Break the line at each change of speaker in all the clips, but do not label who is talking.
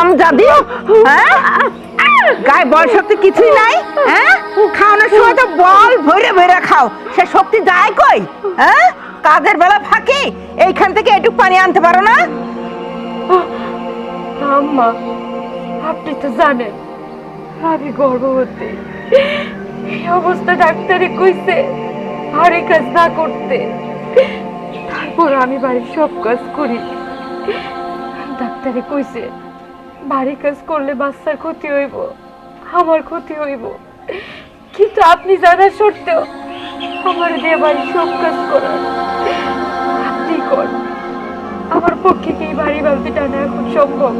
হারামজাদি, হ্যাঁ গায়ে বল শক্তি কিছুই নাই, হ্যাঁ খাওয়ানোর সময় তো বল ভরে ভরে খাও, সে শক্তি যায় কই? হ্যাঁ কাজের বেলা ফাঁকি এইখান থেকে একটু পানি আনতে পারো না?
আম্মা আপনি তো জানেন আমি গর্ভবতী, এই অবস্থা ডাক্তারে কইছে ভারী কাজ না করতে, তারপর আমি বাড়ির সব কাজ করি। ডাক্তারে কইছে ভারী কাজ করলে বাচ্চার ক্ষতি হইব, আমার ক্ষতি হইব, কিন্তু আপনি জানার সত্ত্বেও আমার দিয়ে বাড়ির সব কাজ করার আপনি করেন। আমার পক্ষে কি বাড়ি বালতি টানা এখন সম্ভব?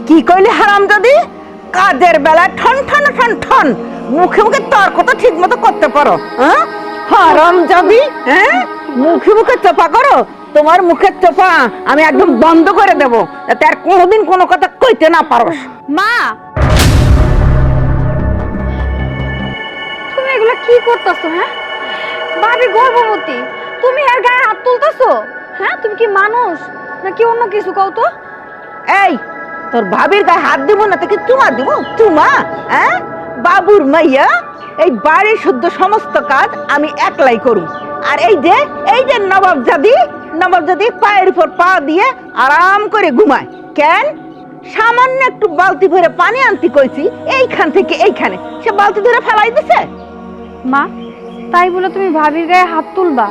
কি কইলে হারামজাদি? কাজের বেলা ঠন ঠন ঠন ঠন, মুখে মুখে তর্ক তো ঠিক মতো করতে পারো? হ্যাঁ হারামজাদি, হ্যাঁ মুখে মুখে চোপা করো, তোমার মুখের চোপা আমি একদম বন্ধ করে দেব, যাতে আর কোনোদিন কোনো কথা কইতে না পারো।
মা তুমি এগুলো কি করতেছো? হ্যাঁ ভাবি গর্ভবতী, তুমি এর গায়ে হাত তুলতেছো? হ্যাঁ তুমি কি মানুষ নাকি অন্য কিছু? কও তো।
এই তোর ভাবির গায়ে হাত দিব না তো কি চুমা দিব? চুমা? হ্যাঁ বাবুর মাইয়া, এই বাড়ির শুদ্ধ সমস্ত কাজ আমি একলাই করুম। আর এই যে নবাবজাদি পায়ের উপর পা দিয়ে আরাম করে ঘুমায় কেন? সামান্য একটু বালতি ভরে পানি আনতে কইছি এইখান থেকে এইখানে, সে বালতি ধরে ফেলাই দিছে।
মা তাই বলে তুমি ভাবির গায়ে হাত তুলবা?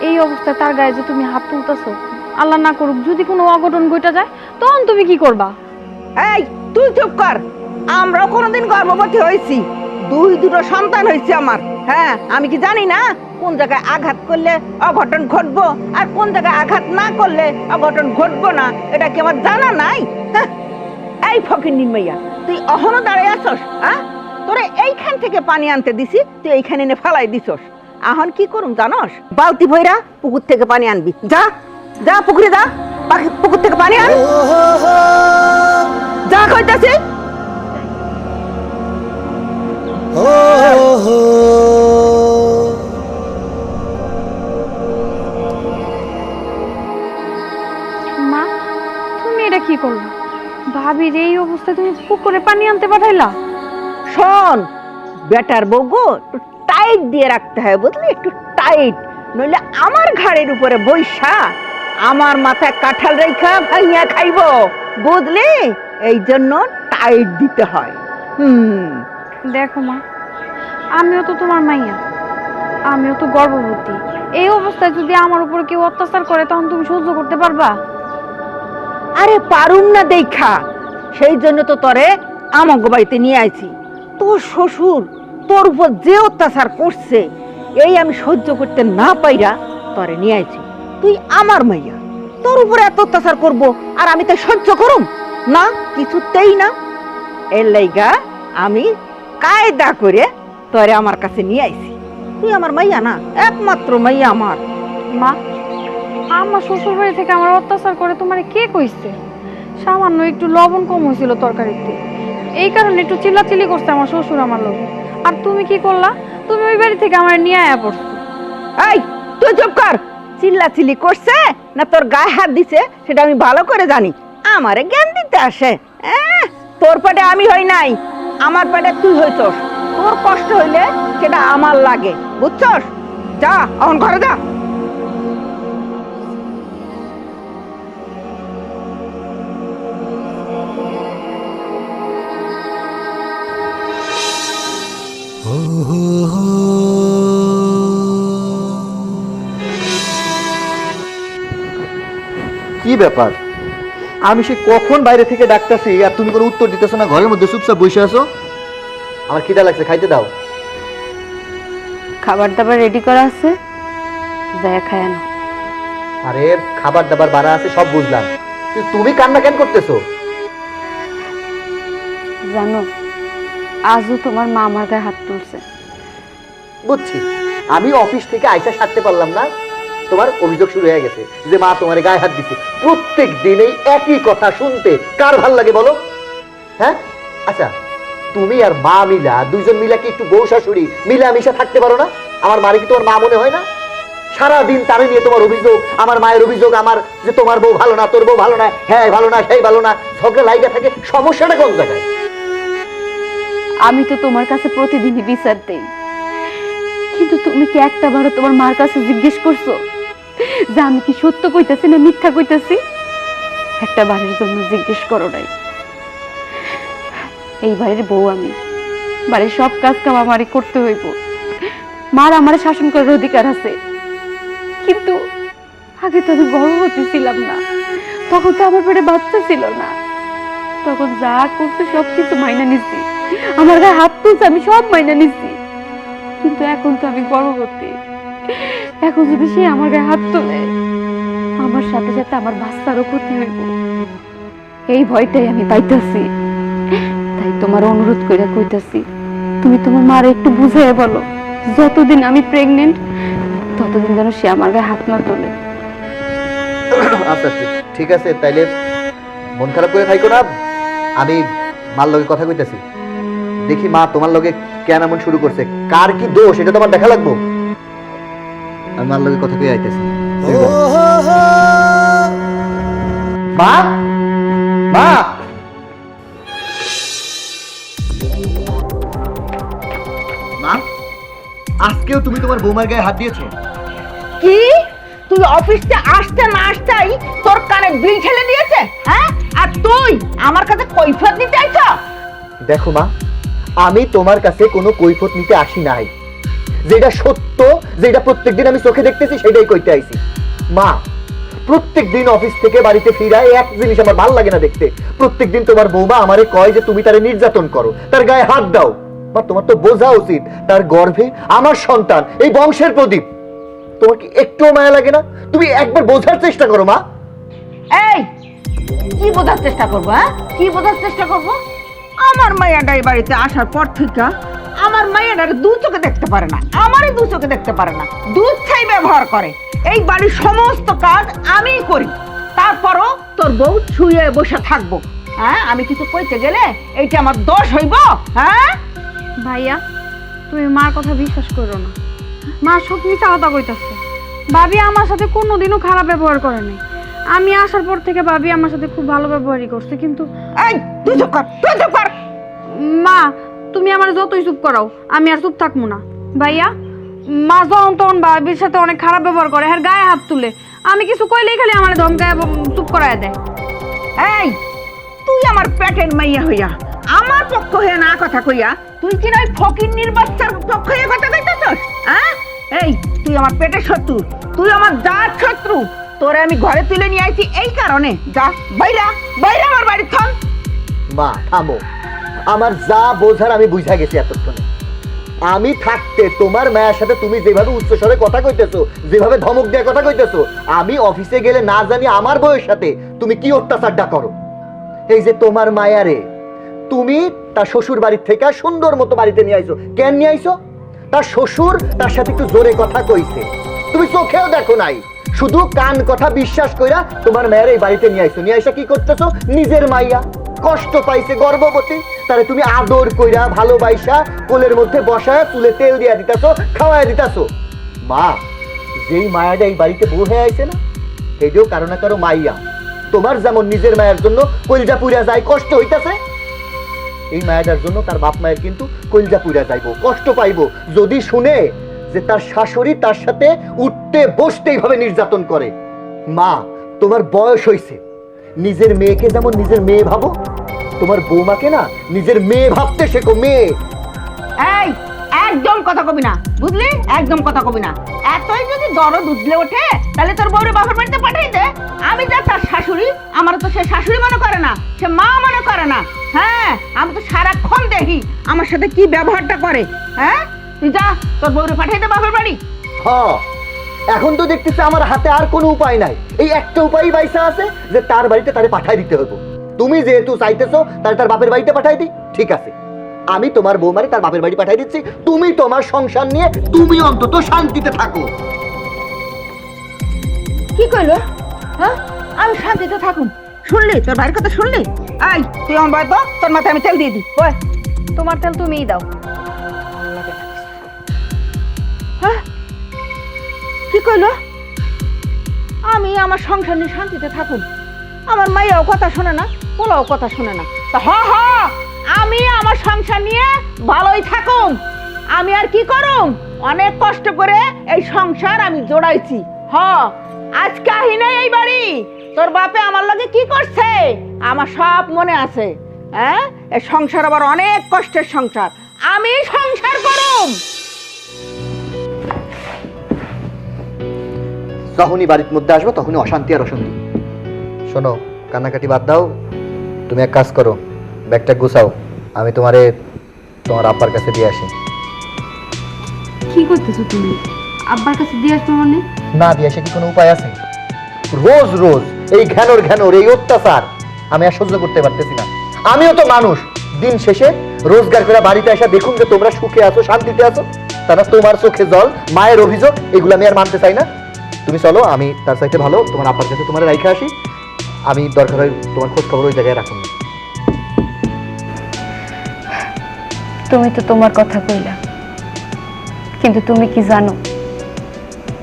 এই অবস্থায় তার গায়ে যে তুমি হাত তুলতেছো, আল্লাহ না করুক যদি কোনো অঘটন ঘটে যায় তখন তুমি কি করবা?
এই তুই চুপ কর, আমরাও কোনোদিন গর্ভবতী হয়েছি, দুটো সন্তান হয়েছে আমার। হ্যাঁ আমি কি জানি না কোন জায়গায় আঘাত করলে অঘটন ঘটবো আর কোন জায়গায় আঘাত না করলে অঘটন ঘটবো না, এটা কি আমার জানা নাই? এই ফকিন্নির মাইয়া, তুই অহনো দাঁড়িয়ে আসস? হ্যাঁ তোরে এইখান থেকে পানি আনতে দিছি, তুই এইখানে এনে ফেলাই দিছস। এখন কি করুম জানস? বালতি ভইরা পুকুর থেকে পানি আনবি, যা যা পুকুরে যা, পুকুর থেকে পানি আন, যা কইতাছি।
মা তুমি এটা কি করলা? ভাবির এই অবস্থায় তুমি পুকুরে পানি আনতে পাঠাইলা?
শোন বেটার বউগো, একটু টাইট দিয়ে রাখতে হয় বুঝলি, একটু টাইট, নইলে আমার ঘাড়ের উপরে বৈশা আমার মাথায় কাঁঠাল রেখা ভাইয়া খাইব, বুঝলি? এই জন্য টাইট দিতে হয়।
দেখো মা, আমিও তো তোমার মাইয়া, আমিও তো গর্ভবতী, এই অবস্থায় যদি আমার উপর কেউ অত্যাচার করে তখন তুমি সহ্য করতে পারবা?
আরে পারুম না দেখা, সেই জন্য তো তোরে আমাকে বাড়িতে নিয়ে আইছি। তোর শ্বশুর তোর উপর যে অত্যাচার করছে, এই আমি সহ্য করতে না পাইরা তোরে নিয়ে আইছি। তুই আমার মাইয়া, তোর উপরে এত অত্যাচার করবো আর আমি তো সহ্য করুম না? কিছুতেই না। এর লাইগা আমি কায়দা করে তোরে আমার কাছে নিয়ে আইছি। তুই আমার মাইয়া না, একমাত্র মাইয়া আমার।
মা আমার শ্বশুর বাড়ি থেকে আমার অত্যাচার করে তোমার কে কইছে? সামান্য একটু লবণ কম হয়েছিল তরকারিতে, এই কারণে একটু চিল্লাচিল্লি করছে আমার শ্বশুর আমার লোক। আর তুমি কি করলা? তুমি ওই বাড়ি থেকে আমার নিয়ে আয়া পড়ছো।
এই তুই চুপ কর, চিল্লাচিল্লি করছে না তোর গায়ে হাত দিছে সেটা আমি ভালো করে জানি, আমারে জ্ঞান দিতে আসে। তোর পেটে আমি হই নাই, আমার পেটে তুই হইছস। তোর কষ্ট হইলে সেটা আমার লাগে, বুঝছস? যা এখন ঘরে যা।
কি ব্যাপার? আমি সে কখন বাইরে থেকে ডাকতেছি আর তুমি কোনো উত্তর দিতেছো না, ঘরের মধ্যে চুপচাপ বসে আছো। আমার খিদা লাগছে, খাইতে দাও।
খাবার দাবার রেডি করা আছে, যায়া খায় না।
আরে খাবার দাবার বাড়া আছে সব বুঝলাম, কিন্তু তুমি কান্না কেন করতেছো?
জানো আজও তোমার মা আমার গায়ে হাত তুলছে।
বুঝছি, আমি অফিস থেকে আইসা সারতে পারলাম না, তোমার অভিযোগ শুরু হয়ে গেছে যে মা তোমার গায়ে হাত দিচ্ছে। প্রত্যেক দিন এই একই কথা শুনতে কার ভাল লাগে বলো? হ্যাঁ আচ্ছা, তুমি আর মা মিলা, দুইজন মিলা কি একটু বউ শাশুড়ি মিলামিশা থাকতে পারো না? আমার মারে কি তোমার মা মনে হয় না? সারাদিন তারে নিয়ে তোমার অভিযোগ, আমার মায়ের অভিযোগ, আমার যে তোমার বউ ভালো না, তোর বউ ভালো না, হ্যাঁ ভালো না, সেই ভালো না, ঝগড়া লাইগা থাকে। সমস্যাটা কোন জায়গায়?
আমি তো তোমার কাছে প্রতিদিনই বিচার দেই, কিন্তু তুমি কি একটা বারো তোমার মার কাছে জিজ্ঞেস করছো যে আমি কি সত্য কইতাছি না মিথ্যা কইতাছি? একটা বাড়ির জন্য জিজ্ঞেস করো নাই। এই বাড়ির বউ আমি, বাড়ির সব কাজ কাম আমারই করতে হইব। মার আমার শাসন করার অধিকার আছে, কিন্তু আগে তো আমি গর্ভবতী ছিলাম না, তখন তো আমার পেটে বাচ্চা ছিল না। তখন যা করছে সবকিছু মাইনা নিচ্ছি, আমার গায়ে হাত তুলছে আমি সব মাইনা নিচ্ছি। কিন্তু এখন তো আমি গর্ভবতী, এখন যদি সে আমার গায়ে হাত তোলে আমার সাথে সাথে আমার বাচ্চারও ক্ষতি হইব, এই ভয়টাই আমি পাইতেছি। তাই তোমার অনুরোধ করে কইতাছি, তুমি তোমার মারে একটু বুঝাইয়া বলো, যতদিন আমি প্রেগনেন্ট ততদিন যেন সে আমার গায়ে হাত না তোলে।
আচ্ছা ঠিক আছে, তাইলে মন খারাপ করে থাইকো না। আমি মার লগে কথা কইতাছি, দেখি মা তোমার লগে কেন এমন শুরু করছে, কার কি দোষ এটা তোমার দেখা লাগবো। আমি মার লগে কথা কই আইতেছি। মা মা মা, আজকেও তুমি তোমার বৌমার গায়ে হাত দিয়েছো?
কি তুই অফিসে আসতে না আসতেই তোর কানে বিল ঠেলে দিয়েছে? হ্যাঁ, আর তুই আমার কাছে কৈফিয়ত দিতে আইছ?
দেখো মা, আমি তোমার কাছে কোনো কৈফিয়ত নিতে আসি নাই, যেটা সত্য, যেটা প্রত্যেকদিন আমি চোখে দেখতেছি সেটাই কইতে আইছি। মা, প্রত্যেকদিন অফিস থেকে বাড়িতে ফিরায় এক জিনিস আমার ভালো লাগে না দেখতে, প্রত্যেকদিন তোমার বৌমা আমারে কয় যে তুমি তারে নির্যাতন করো, তার গায়ে হাত দাও। মা, তোমার তো বোঝা উচিত তার গর্ভে আমার সন্তান, এই বংশের প্রদীপ। তোমার কি একটুও মায়া লাগে না? তুমি একবার বোঝার চেষ্টা করো মা।
এই কি বোঝার চেষ্টা করবো? হ্যাঁ, কি বোঝার চেষ্টা করবো? আমার মাইয়াটা এই বাড়িতে আসার পর থেকে আমার মাইয়াটার দু চোখে দেখতে পারে না, আমারই দু চোখে দেখতে পারে না, দুধ ছাই ব্যবহার করে। এই বাড়ির সমস্ত কাজ আমিই করি, তারপরও তোর বউ ছুঁয়ে বসে থাকবো? হ্যাঁ, আমি কিছু কইতে গেলে এইটা আমার দোষ হইব? হ্যাঁ
ভাইয়া, তুমি মার কথা বিশ্বাস করো না, মা সব মিথ্যা কথা কইতাছে। ভাবি আমার সাথে কোনোদিনও খারাপ ব্যবহার করে নাই, আমি আসার পর থেকে ভাবি আমার সাথে খুব ভালো ব্যবহারই করছে। কিন্তু
এই তুই চুপ কর, তুই চুপ কর।
মা, তুমি আমার যতই চুপ করাও আমি আর চুপ থাকবো না। ভাইয়া, মা যখন তখন ভাবির সাথে অনেক খারাপ ব্যবহার করে, আর গায়ে হাত তুলে, আমি কিছু কইলেই খালি আমার ধমকায় চুপ করায় দেয়।
এই তুই আমার পেটের মাইয়া হইয়া আমার পক্ষ হয়ে না কথা কইয়া তুই কি না ফকিন্নির বাচ্চার পক্ষ হয়ে কথা কইতেছস? হ্যাঁ, এই তুই আমার পেটের শত্রু, তুই আমার জাত শত্রু। তোরে আমি ঘরে তুলে নিয়ে আইছি এই কারণে। যা বাইরা বাইরা আমার বাড়ি থাম।
মা থামো, আমার যা বোঝার আমি বুঝা গেছি এতক্ষণে। আমি থাকতে তোমার মায়ের সাথে তুমি যেভাবে উচ্চস্বরে কথা কইতেছো, যেভাবে ধমক দিয়ে কথা কইতেছো, আমি অফিসে গেলে না জানি আমার বউয়ের সাথে তুমি কি অত্যাচারটা করো। এই যে তোমার মায়ারে তুমি তার শ্বশুর বাড়ির থেকে সুন্দর মতো বাড়িতে নিয়ে আইছো, কেন নিয়ে আইছো? তার শ্বশুর তার সাথে একটু জোরে কথা কইছে, তুমি চোখেও দেখো নাই, শুধু কান কথা বিশ্বাস কইরা তোমার মায়ের এই বাড়িতে নিয়ে আইছো। নিয়ে আইসা কি করতেছো? নিজের মাইয়া কষ্ট পাইছে, গর্ভবতী, তারে তুমি আদর কইরা ভালোবাসা কোলের মধ্যে বসায় চুলে তেল দিয়া দিতাছো, খাওয়ায় দিতাছো। মা, যেই মায়াটা এই বাড়িতে বউ হয়ে আইছে না, এইটাও কারো না কারো মাইয়া। তোমার যেমন নিজের মায়ের জন্য কলজা পুড়া যায়, কষ্ট হইতাছে, এই মায়াটার জন্য তার বাপ মায়ের কিন্তু কলজা পুড়া যাইবো, কষ্ট পাইবো যদি শুনে যে তার শাশুড়ি তার সাথে উঠতে বসতে এইভাবে নির্যাতন করে। মা, তোমার বয়স হইছে, নিজের মেয়েকে যেমন নিজের মেয়ে ভাবো, তোমার বৌমাকে না নিজের মেয়ে ভাবতে শেখো, মেয়ে।
এই একদম কথা কবি না, বুঝলি? একদম কথা কবি না। এতই যদি দরদ উঠলে ওঠে তাহলে তোর বউরে বাপের বাড়িতে পাঠিয়ে দে। আমি যা তার শাশুড়ি, আমার তো সে শাশুড়ি মনে করে না, সে মা মনে করে না। হ্যাঁ, আমি তো সারাক্ষণ দেখি আমার সাথে কি ব্যবহারটা করে। হ্যাঁ, তুই যা তোর বউরে পাঠিয়ে দে বাপের বাড়ি।
হ্যাঁ, এখন তো দেখতেছে আমার হাতে আর কোনো উপায় নাই, এই একটা উপায়ই বাইসা আছে যে তার বাড়িতে তারে পাঠাই দিতে হবে। তুমি যেহেতু চাইতেছো তাহলে তার বাপের বাড়িতে পাঠাই দিই, ঠিক আছে, আমি তোমার বৌমারে তার বাপের বাড়ি পাঠাই দিচ্ছি। তুমি তোমার সংসার নিয়ে তুমি অন্তত শান্তিতে থাকো।
কি কইলো? হ্যাঁ, আমি শান্তিতে থাকুন? শুনলি তোর ভাইয়ের কথা শুনলি? আই তুই আমার বাড়ি তো, তোর মাথায় আমি তেল দিয়ে দিই। ওই
তোমার তেল তুমিই দাও।
হ্যাঁ, কি কইলো? আমি আমার সংসার নিয়ে শান্তিতে থাকুন, আমার মাইয়াও কথা শোনে না, পোলাও কথা শোনে না। তা হ হ, আমি আমার সংসার নিয়ে ভালোই থাকুম। আমি আর কি করুম, অনেক কষ্ট করে এই সংসার আমি জোড়াইছি। হ, আজকে আহি নাই এই বাড়ি, তোর বাপে আমার লগে কি করছে আমার সব মনে আছে। হ্যাঁ, এই সংসার আবার অনেক কষ্টের সংসার, আমি সংসার করুম।
যখনই বাড়ির মধ্যে আসবো তখনই অশান্তি আর অশান্তি। শোনো, কান্নাকাটি বাদ দাও, তুমি এক কাজ করো, ব্যাগটা গুছাও, আমি তোমার আব্বার কাছে দিয়ে আসি।
কি করতেছো তুমি? আব্বার কাছে দিয়ে আসবো মানে?
না দিয়ে আসে কি কোনো উপায় আছে? রোজ রোজ এই ঘ্যানোর এই অত্যাচার আমি আর সহ্য করতে পারতেছি না। আমিও তো মানুষ, দিন শেষে রোজগার করে বাড়িতে এসে দেখুন যে তোমরা সুখে আছো, শান্তিতে আছো, তারা তোমার চোখে জল, মায়ের অভিযোগ, এগুলো আমি আর মানতে চাই না। তুমি চলো, আমি তার চাইতে ভালো তোমার আব্বার কাছে তোমার রাইখে আসি। আমি দরকার হয় তোমার খোঁজ খবর ওই জায়গায় রাখুন।
তুমি তো তোমার কথা কইলা, কিন্তু তুমি কি জানো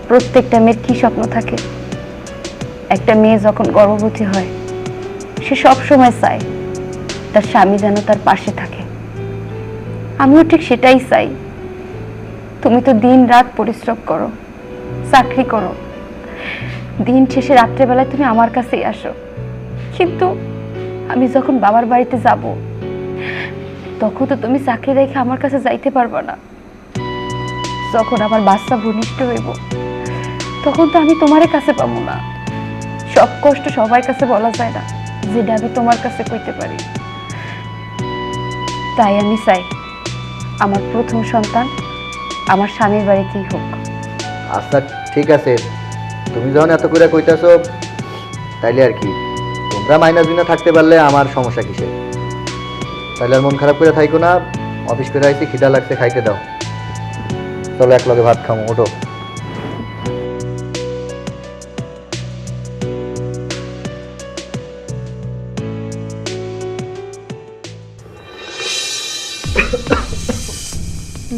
প্রত্যেকটা মেয়ের কি স্বপ্ন থাকে? একটা মেয়ে যখন গর্ভবতী হয় সে সব সময় চায় তার স্বামী যেন তার পাশে থাকে। আমিও ঠিক সেটাই চাই। তুমি তো দিন রাত পরিশ্রম করো, চাকরি করো, দিন শেষে রাত্রেবেলায় তুমি আমার কাছেই আসো, কিন্তু আমি যখন বাবার বাড়িতে যাব তখন তো তুমি চাকরি রেখে আমার কাছে যাইতে পারবে না। যখন আমার বাচ্চা ভূমিষ্ঠ হইব তখন তো আমি তোমার কাছে পাবো না। সব কষ্ট সবার কাছে বলা যায় না, যেটা আমি তোমার কাছে কইতে পারি। তাই আমি চাই আমার প্রথম সন্তান আমার স্বামীর বাড়িতেই হোক।
আচ্ছা ঠিক আছে, তুমি যখন এত করে কইতাছো তাইলে আর কি, তোমরা মাইনা জুইনা থাকতে পারলে আমার সমস্যা কিসে? তাইলে আর মন খারাপ করে থাইকো না, অফিস করে আইছি, খিদা লাগছে, খাইতে দাও। চলো এক লগে ভাত খামো, ওঠো।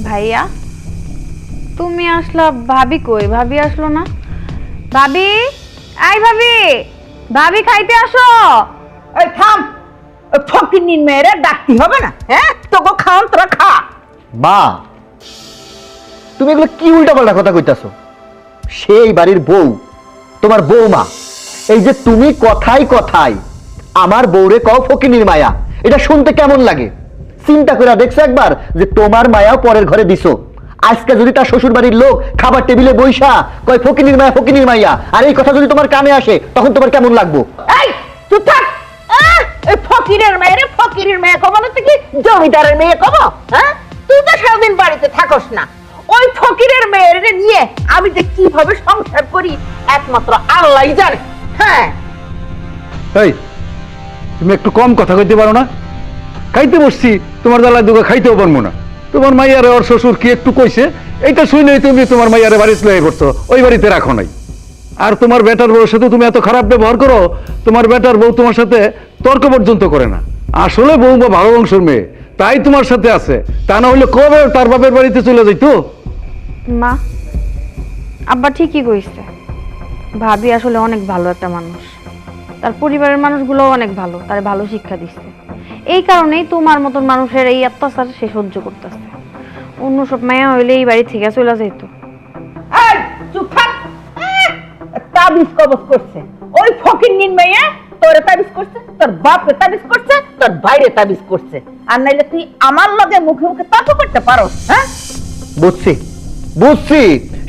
ভাইয়া তুমি আসলা, ভাবি কই? ভাবি আসলো না? ভাবি, আই ভাবি, ভাবি খাইতে আসো।
এই থাম, ওই ফকিন্নির মেয়েরে ডাকতে হবে না? হ্যাঁ, তোকে খাওন, তোরা খা।
মা, তুমি এগুলো কি উল্টাপাল্টা কথা কইতাছো? সেই বাড়ির বউ, তোমার বউমা, এই যে তুমি কথাই কথাই আমার বউরে কও ফকিনীর মায়া, এটা শুনতে কেমন লাগে? চিন্তা করে দেখছো একবার যে তোমার মায়াও পরের ঘরে দিছো? আজকে যদি তার শ্বশুর বাড়ির লোক খাবার টেবিলে বইসা কয় ফকিনীর মায়া, ফকিনীর মাইয়া, আর এই কথা যদি তোমার কানে আসে তখন তোমার কেমন লাগবো?
এই চুপ থাক। এই ফকিরের মেয়ে, ফকিরের মেয়ে কব না, কি জমিদারের মেয়ে কব? হ্যাঁ, তুই তো সারাদিন বাড়িতে থাকস না। ওই ফকিরের মেয়ের নিয়ে আমি যে কিভাবে সংসার করি একমাত্র আল্লাহই জানে। হ্যাঁ,
এই তুমি একটু কম কথা কইতে পারো না? খাইতে বসছি, তোমার জ্বালায় দুগা খাইতেও পারবো না। তোমার মাইয়ারে ওর শ্বশুর কি একটু কইছে, এইটা শুনেই তুমি তোমার মাইয়ারে বাড়িতে লয়ে করছো, ওই বাড়িতে রাখো নাই। আর তোমার বেটার বউর সাথে তুমি এত খারাপ ব্যবহার করো, তোমার বেটার বউ তোমার সাথে তর্ক পর্যন্ত করে না। আসলে বউ বা ভালো বংশের মেয়ে, তাই তোমার সাথে আছে, তা না হলে কবে তার বাপের বাড়িতে চলে যাইতো।
মা, আব্বা ঠিকই কইছে, ভাবি আসলে অনেক ভালো একটা মানুষ, তার পরিবারের মানুষগুলো অনেক ভালো, তার ভালো শিক্ষা দিচ্ছে। এই কারণেই তোমার মতন মানুষের এই অত্যাচার সে সহ্য করতেছে। অন্য সব মায়া হইলে এই বাড়ি থেকে চলে যেত।
এই চুপ থাক। তাবিজ কবজ করছে ওই ফকিন্নির মেয়ে, তোরে তাবিজ করছে, তোর বাপে তাবিজ করছে, তোর ভাইরে তাবিজ করছে। আর নাইলে তুই আমার লগে মুখে মুখে তর্ক করতে পারো? হ্যাঁ,
বুঝছি বুঝছি,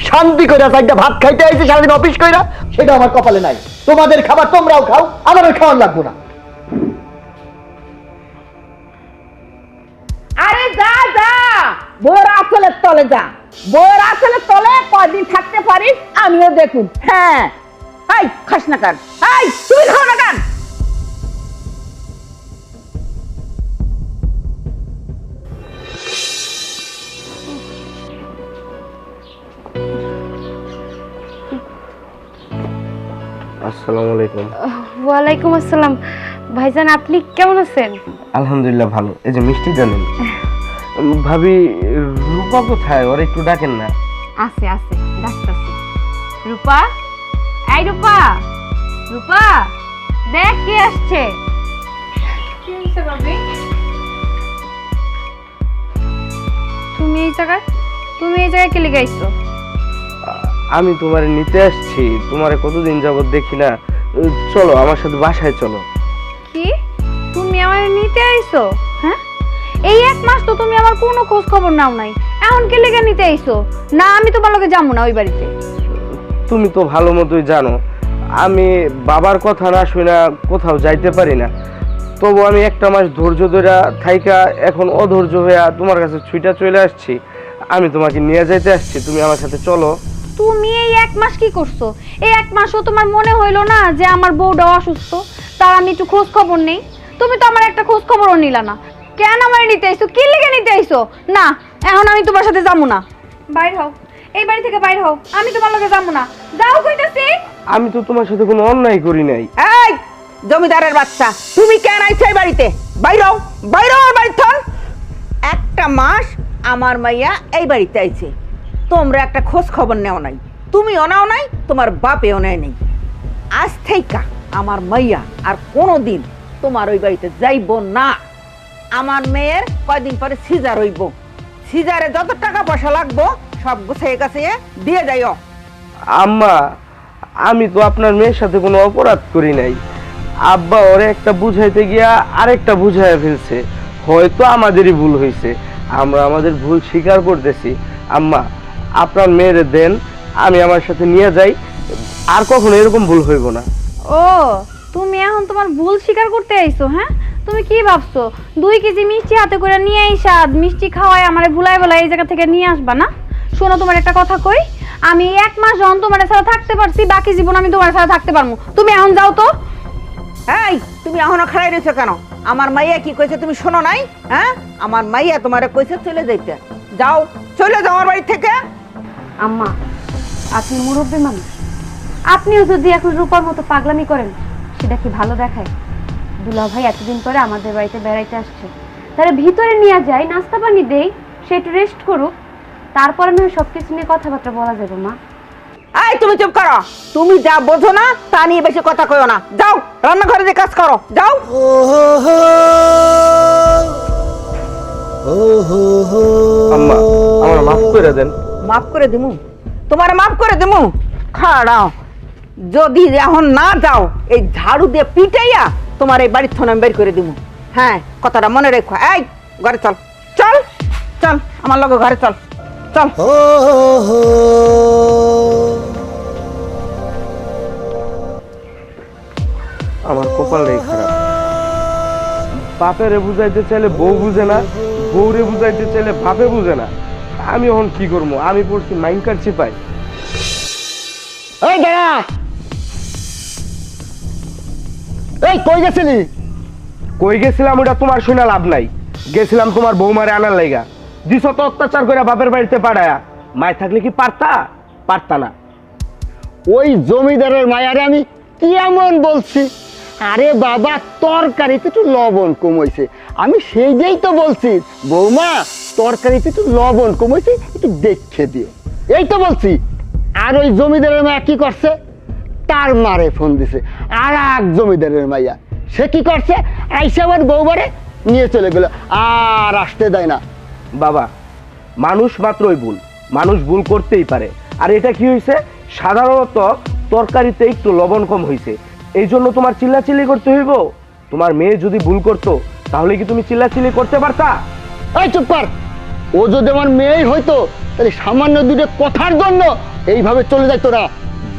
শান্তি করে একটা ভাত খাইতে আইছি সারাদিন অফিস কইরা, সেটা আমার কপালে নাই। তোমাদের খাবার তোমরাও খাও, আমাদের খাওয়ার লাগবো না।
আরে যা যা, বউর আসলের তলে যা, বউর আসলের তলে কয়দিন থাকতে পারিস আমিও দেখুন। হ্যাঁ, এই খাস না কান, এই তুই খাও না কান।
আসসালামু আলাইকুম।
ওয়ালাইকুম আসসালাম। ভাইজান, আপনি কেমন আছেন?
আলহামদুলিল্লাহ ভালো। এই যে মিষ্টি জানেন ভাবি, রূপা কোথায়? ওর একটু ডাকেন না।
আছে আছে, ডাক্তারছি।
রূপা, এই রূপা, রূপা, দেখ কে আসছে।
কি হয়েছে ভাবি?
তুমি এই জায়গায় কে লেগে আইছো?
আমি তোমারে নিতে আসছি, তোমারে কতদিন যাবত দেখি না। চলো আমার সাথে বাসায় চলো।
কি তুমি আমার নিতে আইছো? হ্যাঁ, এই 1 মাস তো তুমি আমার কোনো খোঁজ খবর নাও নাই, এখন কে লেগে নিতে আইছো? না, আমি তোমার লগে যাবো না ওই বাড়িতে।
তুমি তো ভালো মতোই জানো আমি বাবার কথা না শুনে কোথাও যাইতে পারি না। তবু আমি 1টা মাস ধৈর্য ধরে থাইকা এখন অধৈর্য হইয়া তোমার কাছে ছুটে চলে আসছি। আমি তোমাকে নিয়ে যাইতে আসছি, তুমি আমার সাথে চলো।
তুমি এই 1 মাস কি করছো? এই 1 মাসও তোমার মনে হইলো না যে আমার বউটা অসুস্থ, তার আমি একটু খোঁজ খবর নেই? তুমি তো আমার একটা খোঁজ খবরও নিলা না। কেন আমার নিতে আইছো? কি লেগে নিতে আইছো? না, এখন আমি তোমার সাথে যাবো না। বাইর হও, এই বাড়ি থেকে বাইর হও, আমি তোমার লগে যাবো না। যাও কইতাছি।
আমি তো তোমার সাথে কোনো অন্যায় করি নাই।
এই জমিদারের বাচ্চা, তুমি কেন আইছো এই বাড়িতে? বাইরও বাইরও আমার বাড়ি থন। 1টা মাস আমার মাইয়া এই বাড়িতে আইছে, তোমরা একটা খোঁজ খবর নেও নাই, তুমিও নাও নাই, তোমার বাপেও নেয় নাই। আজ থেইকা আমার মাইয়া আর কোনোদিন তোমার ওই বাড়িতে যাইব না। আমার মেয়ের কয়দিন পরে সিজার হইব, সিজারে যত টাকা পয়সা লাগবো সব গুছিয়ে গাছিয়ে দিয়ে যাইও।
আম্মা, আমি তো আপনার মেয়ের সাথে কোনো অপরাধ করি নাই। আব্বা ওরে একটা বুঝাইতে গিয়া আরেকটা বুঝাইয়া ফেলছে। হয়তো আমাদেরই ভুল হয়েছে, আমরা আমাদের ভুল স্বীকার করতেছি। আম্মা, আপনার মেয়েরে দেন, আমি আমার সাথে নিয়ে যাই, আর কখনো এরকম ভুল হইব না।
ও, তুমি এখন তোমার ভুল স্বীকার করতে আইছো? হ্যাঁ, তুমি কি ভাবছো 2 কেজি মিষ্টি হাতে করে নিয়ে আইসা মিষ্টি খাওয়াই আমারে ভুলাই ভুলাই এই জায়গা থেকে নিয়ে আসবা না? শোনো, তোমার একটা কথা কই, আমি 1 মাস যখন তোমার ছাড়া থাকতে পারছি, বাকি জীবন আমি তোমার ছাড়া থাকতে পারবো। তুমি এখন যাও তো।
এই তুমি এখনো খাড়াই রয়েছো কেন? আমার মাইয়া কি কইছে তুমি শোনো নাই? হ্যাঁ, আমার মাইয়া তোমারে কইছে চলে যাইতে। যাও, চলে যাও আমার বাড়ি থেকে।
আম্মা, আপনি মুরব্বী মানুষ, আপনিও যদি এখন রূপার মতো পাগলামি করেন, সেটা কি ভালো দেখায়? দুলা ভাই এতদিন পরে আমাদের বাড়িতে বেড়াইতে আসছে, তারা ভিতরে নিয়ে যাই, নাস্তা পানি দেই, সে একটু রেস্ট করুক, তারপরে নয় সবকিছু নিয়ে কথাবার্তা বলা যাবে। মা,
এই তুমি চুপ করো, তুমি যা বোঝো না তা নিয়ে বেশি কথা কইও না। যাও রান্নাঘরে যে কাজ করো, যাও।
আম্মা, আমার মাফ করে দেন।
মাফ করে দিমু? তোমার মাফ করে দিমু? খাড়াও, যদি এখন না যাও এই ঝাড়ু দিয়ে পিটাইয়া তোমার এই বাড়ির থন আমি বের করে দিমু। হ্যাঁ, কথাটা মনে রেখো। এই ঘরে চল, চল চল আমার লগে ঘরে চল, চল।
আমার কপালটাই খারাপ। বাপেরে বুঝাইতে চাইলে বউ বুঝে না, বউরে বুঝাইতে চাইলে বাপে বুঝে না। আমি এখন কি করবো? আমি পড়ছি মাইনকার চিপাই।
এই দাঁড়া, এই কই গেছিলি?
কই গেছিলাম ওটা তোমার শুনে লাভ নাই। গেছিলাম তোমার বৌমারে আনার লাইগা। দিছ তো অত্যাচার করে বাপের বাড়িতে পাঠায়া। মায় থাকলে কি পারতা না।
ওই জমিদারের মায়ারে আমি কি এমন বলছি? আরে বাবা, তরকারিতে একটু লবণ কম হয়েছে, আমি সেই দিয়েই তো বলছি বৌমা তরকারিতে একটু লবণ কম হয়েছে, একটু দেখে দিও, এই তো বলছি। আর ওই জমিদারের মায়া কি করছে? তার মারে ফোন দিছে আর এক জমিদারের মাইয়া, সে কি করছে? আইসা আমার বৌমারে নিয়ে চলে গেল, আর আসতে দেয় না।
বাবা, মানুষ মাত্রই ভুল, মানুষ ভুল করতেই পারে। আর এটা কি হয়েছে? সাধারণত তরকারিতে একটু লবণ কম হয়েছে, এই জন্য তোমার চিল্লাচিল্লি করতে হইব? তোমার মেয়ে যদি ভুল করতো তাহলে কি তুমি চিল্লাচিল্লি করতে পারতা?
এই চুপ কর, ও যদি আমার মেয়েই হইতো তাহলে সামান্য দুটো কথার জন্য এইভাবে চলে যাইতো না।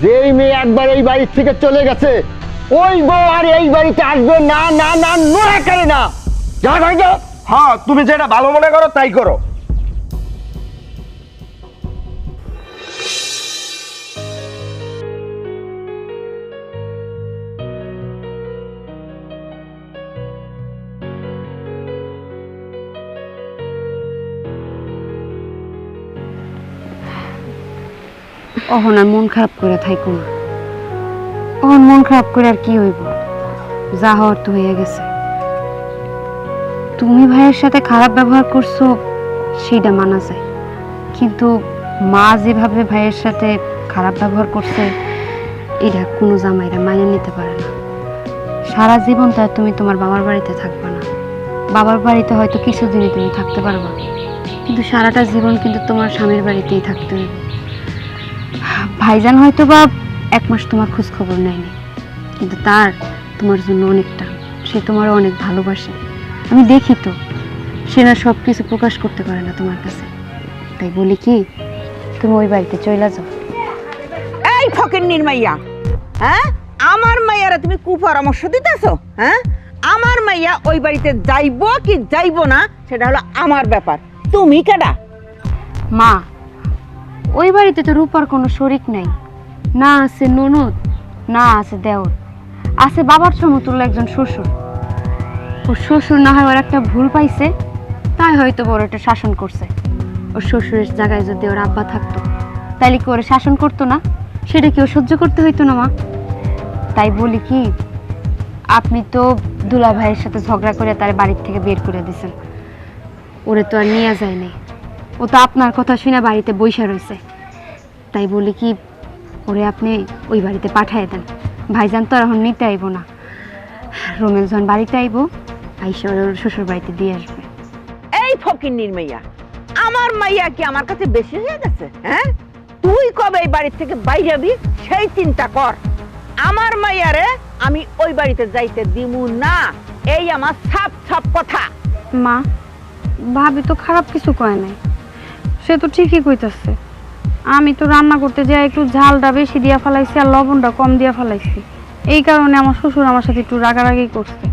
যেই মেয়ে একবার এই বাড়ি থেকে চলে গেছে, ওই বউ আর এই বাড়িতে আসবে না, না না, নোয়া করে না। যা ঘরে যাও।
হ্যাঁ, তুমি যেটা ভালো মনে করো তাই করো।
অহন আর মন খারাপ করে থাইকো না। অহন মন খারাপ করে আর কি হইব? যা হওয়ার তো হয়ে গেছে। তুমি ভাইয়ের সাথে খারাপ ব্যবহার করছো সেটা মানা যায়, কিন্তু মা যেভাবে ভাইয়ের সাথে
খারাপ ব্যবহার করছে, এটা কোনো জামাইরা মানিয়ে নিতে পারে না। সারা জীবন তো আর তুমি তোমার বাবার বাড়িতে থাকবে না। বাবার বাড়িতে হয়তো কিছুদিনই তুমি থাকতে পারবা, কিন্তু সারাটা জীবন কিন্তু তোমার স্বামীর বাড়িতেই থাকতে হবে। ভাইজান হয়তো বা 1 মাস তোমার খোঁজ খবর নেয়নি, কিন্তু তার তোমার জন্য অনেকটা, সে তোমার অনেক ভালোবাসে। আমি দেখি তো, সে না সব কিছু প্রকাশ করতে পারে না তোমার কাছে। তাই বলি কি, তুমি ওই বাড়িতে চলে যাও।
এই ফকিন্নির মাইয়া, হ্যাঁ আমার মাইয়ারা তুমি কুপরামর্শ দিতেছো? হ্যাঁ আমার মাইয়া ওই বাড়িতে যাইবো কি যাইবো না সেটা হলো আমার ব্যাপার, তুমি কেডা?
মা, ওই বাড়িতে তো রূপার কোনো শরিক নাই, না আছে ননদ, না আছে দেওর, আছে বাবার সমতুল্য একজন শ্বশুর। ওর শ্বশুর না হয় ওর একটা ভুল পাইছে, তাই হয়তো বড় একটা শাসন করছে। ওর শ্বশুরের জায়গায় যদি ওর আব্বা থাকতো, তাইলে কি ওরে শাসন করতো না? সেটা কি ও সহ্য করতে হইতো না মা? তাই বলি কি, আপনি তো দুলা ভাইয়ের সাথে ঝগড়া করে তার বাড়ির থেকে বের করে দিয়েছেন। ওরে তো আর নিয়ে যায়নি, ও তো আপনার কথা শুনে বাড়িতে বইসা রয়েছে। তাই বলি কি, ওরে আপনি ওই বাড়িতে পাঠায় দেন। ভাইজান তো আর এখন নিতে আইব না, রোমেল যখন বাড়িতে আইব, আইসা ওর শ্বশুর বাড়িতে দিয়ে আসবে।
এই ফকিন্নির মাইয়া, আমার মাইয়া কি আমার কাছে বেশি হয়ে গেছে? হ্যাঁ তুই কবে এই বাড়ি থেকে বাইরে যাবি সেই চিন্তা কর। আমার মাইয়ারে আমি ওই বাড়িতে যাইতে দিমু না, এই আমার সাপ সাপ কথা।
মা, ভাবি তো খারাপ কিছু কয় নাই, সে তো ঠিকই কইতাছে। আমি তো রান্না করতে যাই একটু ঝালটা বেশি দিয়া ফেলাইছি আর লবণটা কম দিয়া ফেলাইছি, এই কারণে আমার শ্বশুর আমার সাথে একটু রাগারাগি করছে।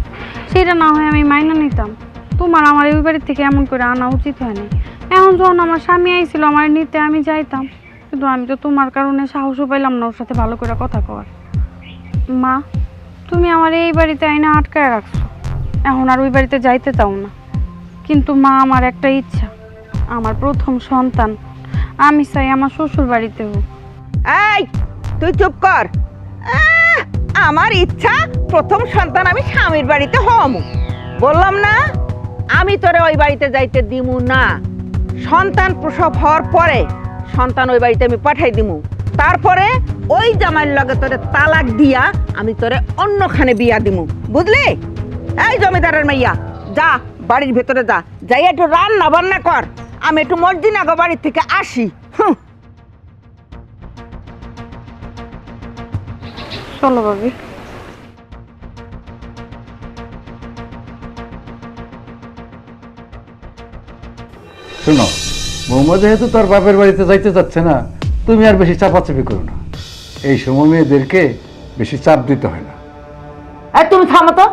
সেটা না হয় আমি মাইনা নিতাম, তোমার আমার ওই বাড়ির থেকে এমন করে আনা উচিত হয়নি। এখন যখন আমার স্বামী আইছিল আমার নিতে, আমি যাইতাম, কিন্তু আমি তো তোমার কারণে সাহসও পাইলাম না ওর সাথে ভালো করে কথা কওয়ার। মা, তুমি আমার এই বাড়িতে আইনা আটকায় রাখছো, এখন আর ওই বাড়িতে যাইতে চাও না। কিন্তু মা, আমার একটা ইচ্ছা, আমার প্রথম সন্তান, আমি চাই আমার শ্বশুর বাড়িতে হোক।
এই তুই চুপ কর। আমার ইচ্ছা প্রথম সন্তান আমি স্বামীর বাড়িতে হমু, বললাম না? আমি তোরে ওই বাড়িতে যাইতে দিমু না। সন্তান প্রসব হওয়ার পরে সন্তান ওই বাড়িতে আমি পাঠাই দিমু, তারপরে ওই জামাইয়ের লগে তোরে তালাক দিয়া আমি তোরে অন্যখানে বিয়া দিমু, বুঝলি? এই জমিদারের মাইয়া, যা বাড়ির ভেতরে যা, যাই একটু রান্না বান্না কর, আমি একটু মসজিদ আগো বাড়ির থেকে আসি।
চলো ভাবি।
শোনো, বৌমা যেহেতু তার বাপের বাড়িতে যাইতে চাচ্ছে না, তুমি আর বেশি চাপাচাপি করো না। এই সময় মেয়েদেরকে বেশি চাপ দিতে হয় না।
আর তুমি থামো তো,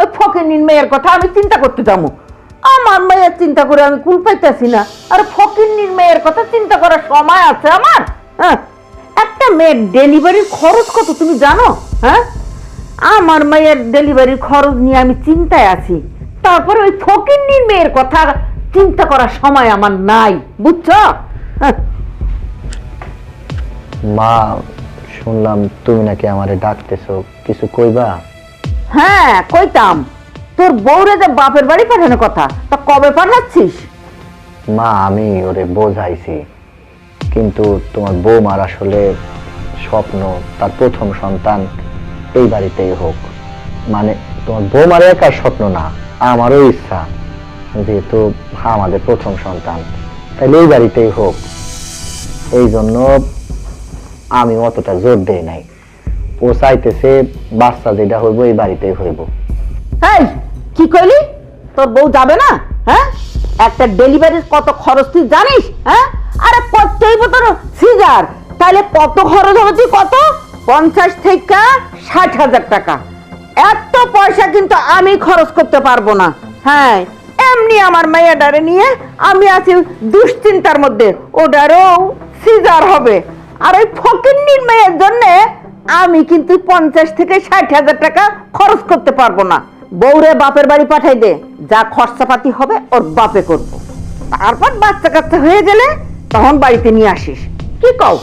ওই ফকিন্নির মেয়ের কথা আমি চিন্তা করতে যাবো? আমার মেয়ের চিন্তা করে আমি কুল পাইতেছি না, আর ফকিন্নির মেয়ের কথা চিন্তা করার সময় আছে আমার? হ্যাঁ, একটা মেয়ের ডেলিভারির খরচ কত তুমি জানো? হ্যাঁ, আমার মেয়ের ডেলিভারির খরচ নিয়ে আমি চিন্তায় আছি, তারপরে ওই ফকিন্নির মেয়ের কথা চিন্তা করার সময় আমার নাই, বুঝছো? হ্যাঁ।
মা, শুনলাম তুমি নাকি আমারে ডাকতেছো, কিছু কইবা?
হ্যাঁ কইতাম, তোর বউরে যে বাপের বাড়ি পাঠানোর কথা, তা কবে পাঠাচ্ছিস?
মা, আমি ওরে বোঝাইছি, কিন্তু তোমার বৌমার আসলে স্বপ্ন তার প্রথম সন্তান এই বাড়িতেই হোক। মানে তোমার বৌমার একার স্বপ্ন না, আমারও ইচ্ছা, যেহেতু আমাদের প্রথম সন্তান, তাহলে এই বাড়িতেই হোক। এই জন্য আমি অতটা জোর দেই নাই। ও চাইতেছে বাচ্চা যেটা হইব এই বাড়িতেই হইব।
এই কি কইলি? তোর বউ যাবে না? হ্যাঁ, একটা ডেলিভারির কত খরচ তুই জানিস? হ্যাঁ, আরে করতেই তোর সিজার, তাহলে কত খরচ হবে তুই? কত? 50 থেকে 60,000 টাকা। এত পয়সা কিন্তু আমি খরচ করতে পারবো না। হ্যাঁ, এমনি আমার মেয়েটারে নিয়ে আমি আছি দুশ্চিন্তার মধ্যে, ওটারও সিজার হবে। আর ওই ফকিন্নির মেয়ের জন্য আমি কিন্তু 50 থেকে 60,000 টাকা খরচ করতে পারবো না। বউরে বাপের বাড়ি পাঠাই দে, যা খরচাপাতি হবে ওর বাপে করবো, তারপর বাচ্চা কাচ্চা হয়ে গেলে তখন বাড়িতে নিয়ে আসিস। কি কও?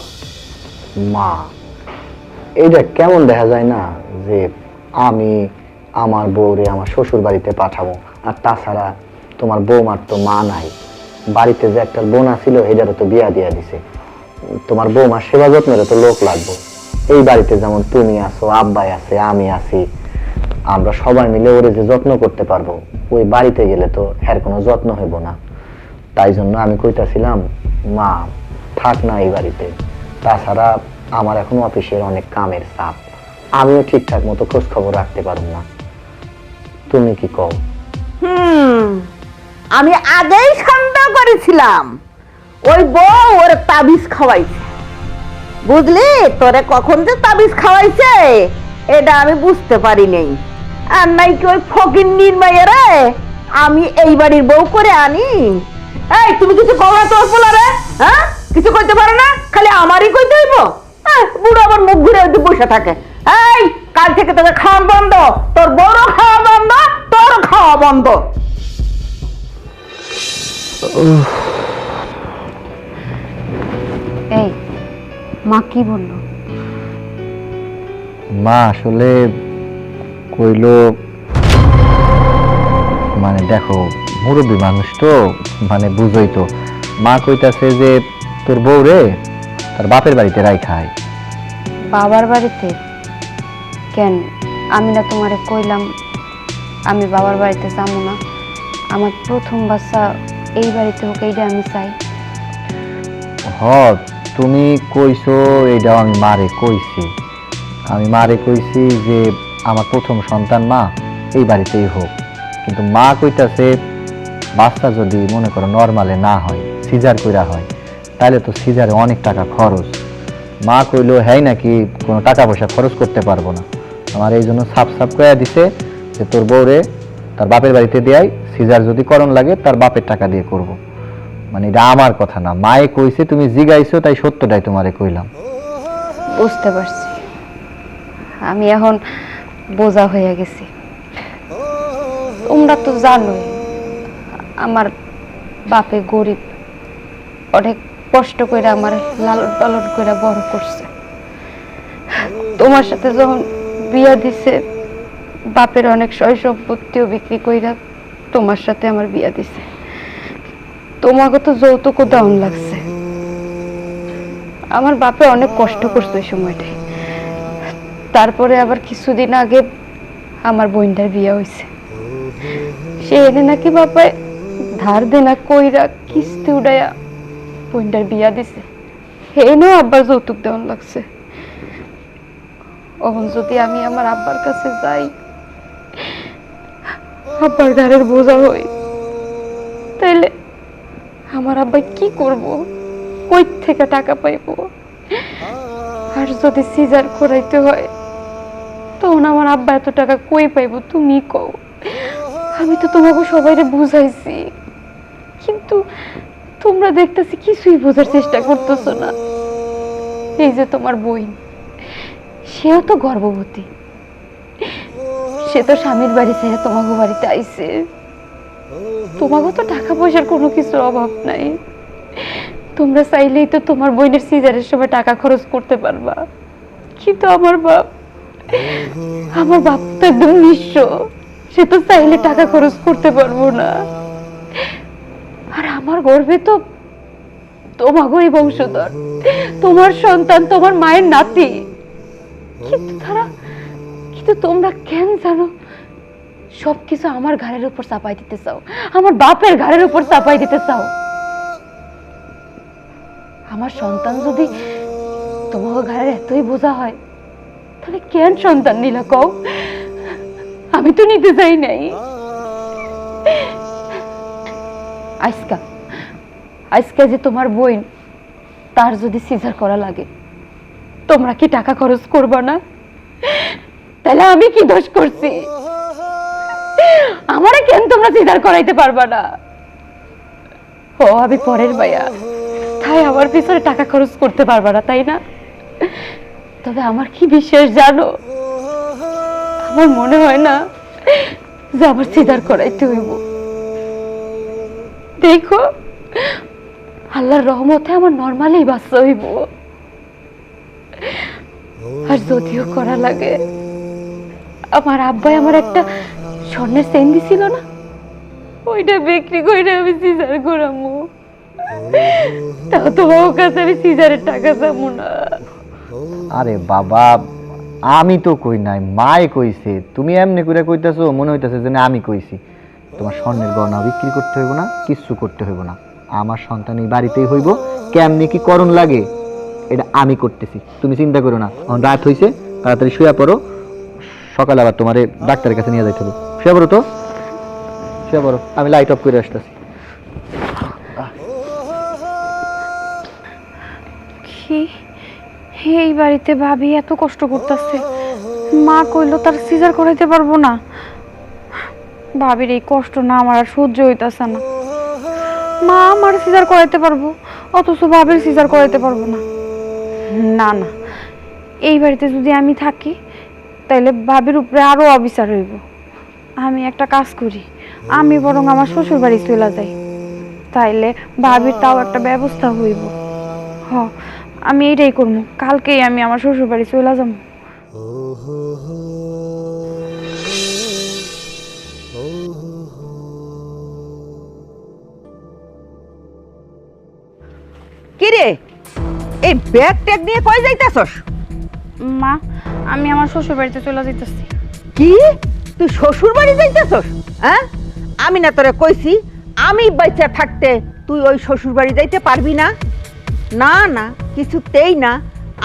মা, এইটা কেমন দেখা যায় না যে আমি আমার বউরে আমার শ্বশুর বাড়িতে পাঠাবো? আর তাছাড়া তোমার বৌমার তো মা নাই, বাড়িতে যে একটা বোনা ছিল এটারও তো বিয়া দিয়া দিছে। তোমার বৌমার সেবা যত্নের তো লোক লাগবে। এই বাড়িতে যেমন তুমি আছো, আব্বাই আছে, আমি আছি, আমরা সবাই মিলে ওরে যে যত্ন করতে পারবো, ওই বাড়িতে গেলে তো এর কোনো যত্ন হইব না। তাই জন্য আমি কইতাছিলাম মা থাক না এই বাড়িতে। তাছাড়া আমার এখন অফিসের অনেক কামের চাপ, আমিও ঠিকঠাক মতো খোঁজ খবর রাখতে পারবো না। তুমি কি কও?
আমি আগেই সন্দেহ করেছিলাম ওই বউ ওর তাবিজ খাওয়াইছে, বুঝলি? তোরে কখন যে তাবিজ খাওয়াইছে এটা আমি বুঝতে পারি নাই। আর নাই কি ওই ফকির নির্মাইয়ারে আমি এই বাড়ির বউ করে আনি? এই তুমি কিছু কও না তোর পোলারে? হ্যাঁ, কিছু কইতে পারো না, খালি আমারই কইতে হইব? বুড়ো আবার মুখ ঘুরে বসে থাকে। এই কাল থেকে তোকে খাওয়া বন্ধ, তোর বউরও খাওয়া বন্ধ, তোর খাওয়া বন্ধ।
এই মা কি বললো?
মা আসলে কইলো, মানে দেখো মুরব্বী মানুষ তো, মানে বুঝই তো, মা কইতাছে যে তোর বউ রে তার বাপের বাড়িতে রাইখায়।
বাবার বাড়িতে? কেন, আমি না তোমারে কইলাম আমি বাবার বাড়িতে যাবো না, আমার প্রথম বাচ্চা এই বাড়িতে হোক, এইটা আমি চাই।
হ তুমি কইছো, এইটাও আমি মারে কইছি। আমি মারে কইছি যে আমার প্রথম সন্তান মা এই বাড়িতেই হোক, কিন্তু মা কইতাছে বাচ্চা যদি মনে করো নর্মালে না হয়, সিজার কইরা হয়, তাহলে তো সিজারে অনেক টাকা খরচ। মা কইলো হ্যাঁ নাকি কোনো টাকা পয়সা খরচ করতে পারবো না। আমার এই জন্য সাপ সাপ কইয়া দিছে যে তোর বউরে তার বাপের বাড়িতে দেয়, সিজার যদি করণ লাগে তার বাপের টাকা দিয়ে করব। মানে এটা আমার কথা না, মায়ে কইছে, তুমি জিগাইছো তাই সত্যটাই তোমারে কইলাম।
বুঝতে পারছি, আমি এখন বোঝা হয়ে গেছি। তোমরা তো জানোই আমার বাপে গরিব, অনেক কষ্ট করে আমার লালন পালন করে বড় করছে। তোমার সাথে যখন বিয়া দিছে, বাপের অনেক সয় সম্পত্তিও বিক্রি কইরা তোমার সাথে আমার বিয়া দিছে। তোমাকে তো যৌতুকও দেওয়ান লাগছে। আমার বাপে অনেক কষ্ট করছে ওই সময়টায়। তারপরে আবার কিছুদিন আগে আমার বোনটার বিয়া হয়েছে, সে এনে নাকি বাপায় ধার দেনা কইরা কিস্তি উড়াইয়া বোনটার বিয়া দিছে। এনেও আব্বার যৌতুক দেওয়ান লাগছে। এখন যদি আমি আমার আব্বার কাছে যাই, আব্বার ঘরের বোঝা হই, তাইলে আমার আব্বা কি করব? কই থেকে টাকা পাইব? আর যদি সিজার করাইতে হয়, তখন আমার আব্বা এত টাকা কই পাইব? তুমি কও। আমি তো তোমাকে সবাইরে বুঝাইছি, কিন্তু তোমরা দেখতেছি কিছুই বোঝার চেষ্টা করতেছো না। এই যে তোমার বোন, সেও তো গর্ভবতী, সে তো স্বামীর বাড়ি ছেড়ে তোমাকে বাড়িতে আইছে। তোমাকে তো টাকা পয়সার কোনো কিছুর অভাব নাই। তোমরা চাইলেই তো তোমার বোনের সিজারের সময় টাকা খরচ করতে পারবা, কিন্তু আমার বাপ তো একদম নিঃস্ব, সে তো চাইলে টাকা খরচ করতে পারবো না। আর আমার গর্বে তো তোমাগোই বংশধর, তোমার সন্তান, তোমার মায়ের নাতি। কিন্তু তোমরা কেন জানো সবকিছু আমার ঘাড়ের উপর চাপাই দিতে চাও, আমার বাপের ঘাড়ের উপর চাপাই দিতে চাও। আমার সন্তান যদি তোমার ঘাড়ের এতই বোঝা হয়, তাহলে কেন সন্তান নিলা কও? আমি তো নিতে চাই নাই। আজকে যে তোমার বোন, তার যদি সিজার করা লাগে, তোমরা কি টাকা খরচ করবা না? তাহলে আমি কি দোষ করছি? আমারে কেন তোমরা সিজার করাইতে পারবা না? ও আমি পরের ভাইয়া, তাই আমার পিছনে টাকা খরচ করতে পারবা না, তাই না? তবে আমার কি বিশ্বাস জানো, আমার মনে হয় না যে আমার সিজার করাইতে হইব। দেখো, আল্লাহর রহমতে আমার নরমালি বাচ্চা হইব। আর যদিও করা লাগে, আমার আব্বাই আমার একটা স্বর্ণের চেইন দিছিল না, ওইটা বিক্রি করে আমি সিজার করামু।
তাও তো বাবুর কাছে আমি সিজারের টাকা চাবো না।
আরে বাবা, আমি তো কই নাই, মাই কইছে। তুমি এমনি করে কইতাছো, মনে হইতাছে যে না আমি কইছি। তোমার স্বর্ণের গয়না বিক্রি করতে হইব না, কিচ্ছু করতে হইব না। আমার সন্তান এই বাড়িতেই হইব। কেমনি কি করণ লাগে এটা আমি করতেছি, তুমি চিন্তা করো না। রাত হইছে, তাড়াতাড়ি শুয়ে পড়ো, সকালে আবার তোমারে ডাক্তারের কাছে নিয়ে যাইতে হবে। শুয়ে পড়ো তো, শুয়ে পড়ো, আমি লাইট অফ করে আসতেছি।
কি এই বাড়িতে ভাবি এত কষ্ট করতেছে, মা কইলো তার সিজার করাইতে পারবো না। ভাবির এই কষ্ট না আমার আর সহ্য হইতাছে না। মা আমার সিজার করাইতে পারবো, অথচ ভাবির সিজার করাইতে পারবো না। না না, এই বাড়িতে যদি আমি থাকি তাহলে ভাবির উপরে আরো অবিচার হইব। আমি একটা কাজ করি, আমি বরং আমার শ্বশুর বাড়ি চলে যাই, তাইলে ভাবির তাও একটা ব্যবস্থা হইব। হ, আমি এইটাই করবো, কালকেই আমি আমার শ্বশুর বাড়ি চলে যাবো।
কি রে, এই ব্যাগ ট্যাগ নিয়ে কই যাইতাছস?
মা, আমি আমার শ্বশুর বাড়িতে চলে যাইতেছি।
কি, তুই শ্বশুর বাড়ি যাইতেছস? হ্যাঁ, আমি না তোরে কইছি আমি বাচ্চা থাকতে তুই ওই শ্বশুর বাড়ি যাইতে পারবি না? না না, কিছুতেই না।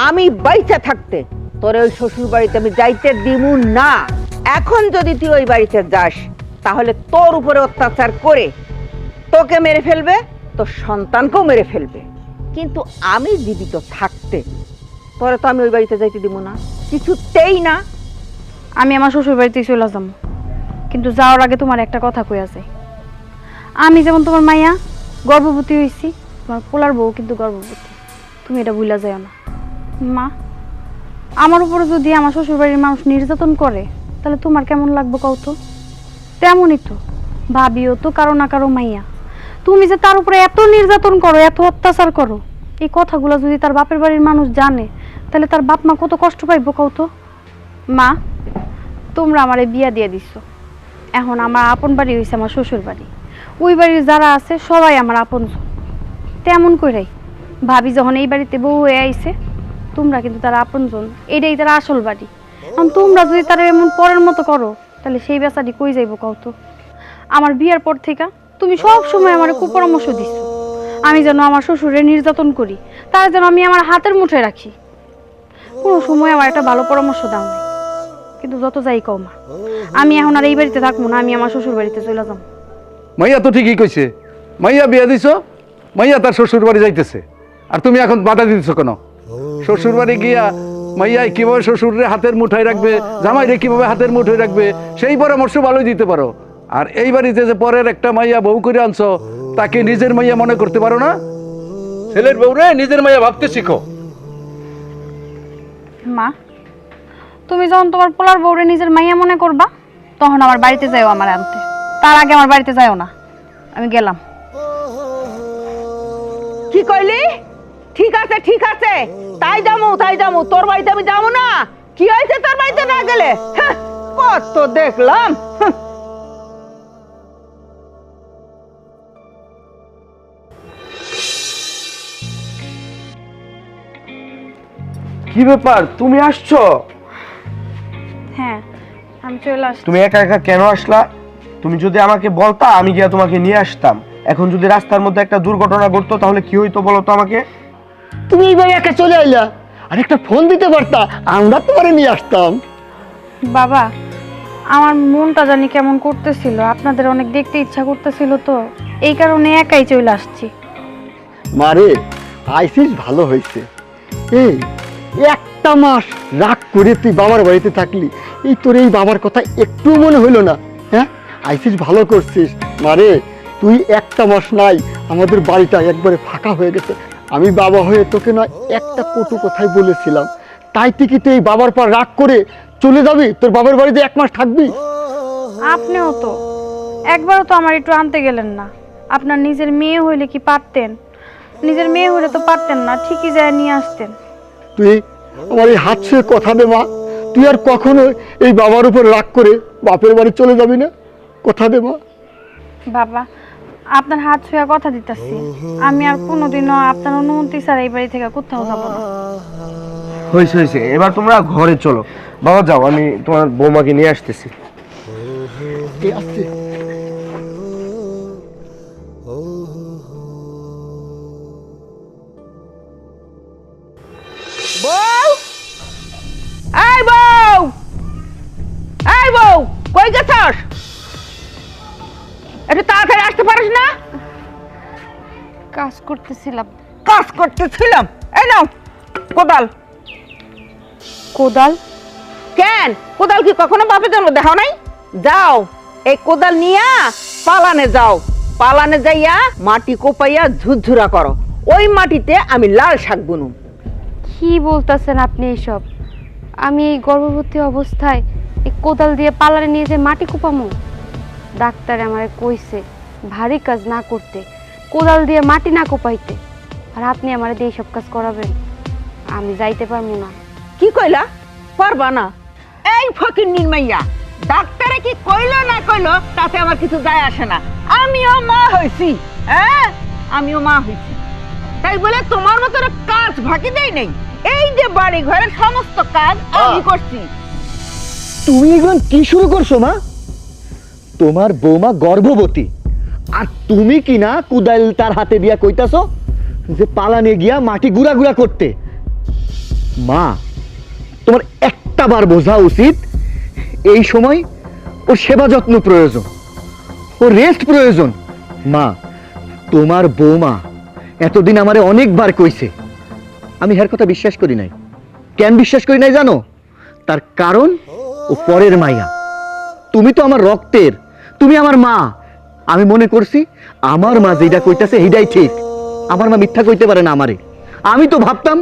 আমি বাচ্চা থাকতে তোরে ওই শ্বশুর বাড়িতে আমি যাইতে দিমু না। এখন যদি তুই ওই বাড়িতে যাস তাহলে তোর উপরে অত্যাচার করে তোকে মেরে ফেলবে, তোর সন্তানকেও মেরে ফেলবে। কিন্তু আমি জীবিত থাকতে তোরে তো আমি ওই বাড়িতে যাইতে দিব না, কিছুতেই না।
আমি আমার শ্বশুর বাড়িতেই চলে যাবো, কিন্তু যাওয়ার আগে তোমার একটা কথা কই আছে। আমি যেমন তোমার মাইয়া গর্ভবতী হয়েছি, তোমার পোলার বউ কিন্তু গর্ভবতী, তুমি এটা ভুলা যাও না। মা, আমার উপরে যদি আমার শ্বশুর বাড়ির মানুষ নির্যাতন করে তাহলে তোমার কেমন লাগবে কও তো? তেমনই তো ভাবিও তো কারো না কারো মাইয়া। তুমি যে তার উপরে এত নির্যাতন করো, এত অত্যাচার করো, এই কথাগুলো যদি তার বাপের বাড়ির মানুষ জানে তাহলে তার বাপ মা কত কষ্ট পাইব কও তো? মা, তোমরা আমারে বিয়া দিয়ে দিছো, এখন আমার আপন বাড়ি হয়েছে আমার শ্বশুর বাড়ি। ওই বাড়ির যারা আছে সবাই আমার আপনজন। তেমন কইরাই ভাবি যখন এই বাড়িতে বউ হয়ে আইছে, তোমরা কিন্তু তার আপনজন, এটাই তার আসল বাড়ি। এখন তোমরা যদি তারা এমন পরের মতো করো তাহলে সেই বেচারি কই যাইব কও তো? আমার বিয়ার পর থেকে তুমি সব সময় আমার কুপরামর্শ দিচ্ছ আমি যেন আমার শ্বশুরের নির্যাতন করি, তার যেন আমি আমার হাতের মুঠোয় রাখি। কোনো সময় আমার একটা ভালো পরামর্শ দাও নাই। কিন্তু যত যাই কও মা, আমি এখন আর এই বাড়িতে থাকবো না, আমি আমার শ্বশুর বাড়িতে চলে যাবো।
মাইয়া তো ঠিকই কইছে, মাইয়া বিয়া দিছ, মাইয়া তার শ্বশুর বাড়ি যাইতেছে, আর তুমি এখন বাধা দিতেছ কেন? শ্বশুর বাড়ি গিয়া মাইয়া কিভাবে শ্বশুরের হাতের মুঠায় রাখবে, জামাইরে কিভাবে হাতের মুঠোয় রাখবে, সেই পরামর্শ ভালোই দিতে পারো। আর এই বাড়িতে যে পরের একটা মাইয়া বউ করে আনছো, তাকে নিজের মাইয়া মনে করতে পারো না? ছেলের বউরে নিজের মাইয়া ভাবতে শিখো।
মা, তুমি যখন তোমার পোলার বউরে নিজের মাইয়া মনে করবা তখন আমার বাড়িতে যাইও আমার আনতে, তার আগে আমার বাড়িতে যাইও না। আমি গেলাম।
কি কইলি? ঠিক আছে ঠিক আছে, তাই যামু, তোর বাড়িতে আমি যাবো না। কি হয়েছে তোর বাড়িতে না গেলে? হ্যাঁ, কত দেখলাম। হ্যাঁ।
কি ব্যাপার, তুমি আসছো?
হ্যাঁ, আমি চলে আসছি।
তুমি একা একা কেন আসলা? তুমি যদি আমাকে বলতা আমি গিয়া তোমাকে নিয়ে আসতাম। এখন যদি রাস্তার মধ্যে একটা দুর্ঘটনা ঘটতো তাহলে কি হইতো বলো তো আমাকে?
তুমি এইভাবে একা চলে আইলা, আর একটা ফোন দিতে পারতা, আমরা তোমারে নিয়ে আসতাম।
বাবা, আমার মনটা জানি কেমন করতেছিল, আপনাদের অনেক দেখতে ইচ্ছা করতেছিল, তো এই কারণে একাই চলে আসছি।
মারে, আইসিস ভালো হয়েছে। এই একটা মাস রাগ করে তুই বাবার বাড়িতে থাকলি, এই তোর এই বাবার কথা একটু মনে হইলো না? হ্যাঁ, আইসিস ভালো করছিস। মারে, তুই একটা মাস নাই, আমাদের বাড়িটা একবারে ফাঁকা হয়ে গেছে। আমি বাবা হয়ে তোকে না একটা কটু কথাই বলেছিলাম, তাই তুই তুই এই বাবার পর রাগ করে চলে যাবি, তোর বাবার বাড়িতে এক মাস থাকবি?
আপনিও তো একবারও তো আমার একটু আনতে গেলেন না। আপনার নিজের মেয়ে হইলে কি পারতেন? নিজের মেয়ে হইলে তো পারতেন না, ঠিকই যায় নিয়ে আসতেন।
তুই আমার এই হাত ছুঁয়ে কথা দে মা, তুই আর কখনো এই বাবার উপর রাগ করে বাপের বাড়ি চলে যাবি না, কথা দে মা।
বাবা, আপনার হাত ছুঁয়ে কথা দিতেছি, আমি আর কোনোদিনও আপনার অনুমতি ছাড়া এই বাড়ি থেকে কোথাও যাব না।
হয়েছে হয়েছে, এবার তোমরা ঘরে চলো। বাবা যাও, আমি তোমার বৌমাকে নিয়ে আসতেছি।
বউ, এই বউ, এই বউ, কই গেছস? একটু তাড়াতাড়ি আসতে পারিস না?
কাজ করতেছিলাম।
কাজ করতেছিলাম। এই নাও কোদাল।
কোদাল?
কেন কোদাল কি কখনো বাপের জন্য দেখাও নাই? যাও এই কোদাল নিয়া পালানে যাও, পালানে যাইয়া মাটি কোপাইয়া ঝুরঝুরা করো, ওই মাটিতে আমি লাল শাক বুনুম।
কি বলতেছেন আপনি এইসব? আমি এই গর্ভবতী অবস্থায় এই কোদাল দিয়ে পালারে নিয়ে যে মাটি কোপামু? ডাক্তার আমারে কইছে ভারী কাজ না করতে, কোদাল দিয়ে মাটি না কোপাইতে। আর আপনি আমারে দিয়ে এইসব কাজ করাবেন? আমি যাইতে পারবো না।
কি কইলা? পারবা না? এই ফকির নির্মাইয়া, ডাক্তারে কি কইলো না কইলো তাতে আমার কিছু যায় আসে না। আমিও মা হইছি, হ্যাঁ আমিও মা হইছি, তাই বলে তোমার মতো কাজ ফাঁকি দেই নাই। এই যে বাড়ি ঘরের সমস্ত কাজ আমি করছি।
তুমি এখন কি শুরু করছো মা? তোমার বৌমা গর্ভবতী, আর তুমি কি না কুদাল তার হাতে দিয়া কইতাছো যে পালানে গিয়া মাটি গুড়া গুড়া করতে? মা, তোমার একটা বার বোঝা উচিত এই সময় ওর সেবা যত্ন প্রয়োজন, ও রেস্ট প্রয়োজন। মা, তোমার বৌমা এতদিন আমারে অনেকবার কইছে, আমি এর কথা বিশ্বাস করি নাই। কেন বিশ্বাস করি নাই জানো? তার কারণ ও পরের মাইয়া, তুমি তো আমার রক্তের, তুমি আমার মা। আমি মনে করছি আমার মা যেটা কইতাছে এইটাই ঠিক, আমার মা মিথ্যা কইতে পারে না আমারে। আমি তো ভাবতাম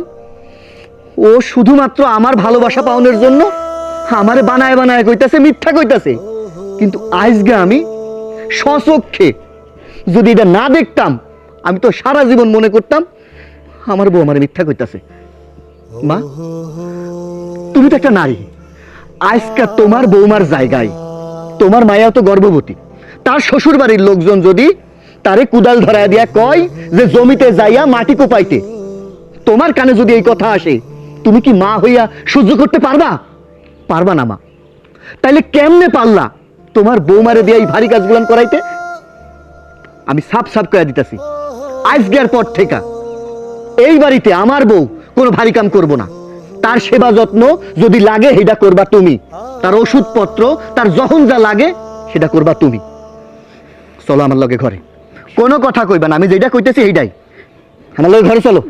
ও শুধুমাত্র আমার ভালোবাসা পাওয়ানোর জন্য আমারে বানায় বানায় কইতাছে, মিথ্যা কইতাছে। কিন্তু আজকে আমি স্বচক্ষে যদি এটা না দেখতাম, আমি তো সারা জীবন মনে করতাম আমার বউ আমারে মিথ্যা কইতাছে। মা, তুমি তো একটা নারী, আজকে তোমার বৌমার জায়গায় তোমার মায়া তো গর্ভবতী, তার শ্বশুর বাড়ির লোকজন যদি তারে কুদাল ধরায় দিয়া কয় যে জমিতে যাইয়া মাটি কোপাইতে, তোমার কানে যদি এই কথা আসে, তুমি কি মা হইয়া সহ্য করতে পারবা? পারবা না মা। তাইলে কেমনে পারলা তোমার বৌমারে দিয়ে এই ভারী কাজগুলান করাইতে? আমি সাপ সাপ কয়া দিতাছি, আজকের পর থেকে এই বাড়িতে আমার বউ কোনো ভারী কাম করবো না। তার সেবা যত্ন যদি লাগে সেটা করবা তুমি, তার ওষুধপত্র, তার যখন যা লাগে সেটা করবা তুমি। চলো আমার লগে ঘরে, কোনো কথা কইবা না, আমি যেটা কইতেছি সেইটাই। আমার লগে ঘরে চলো।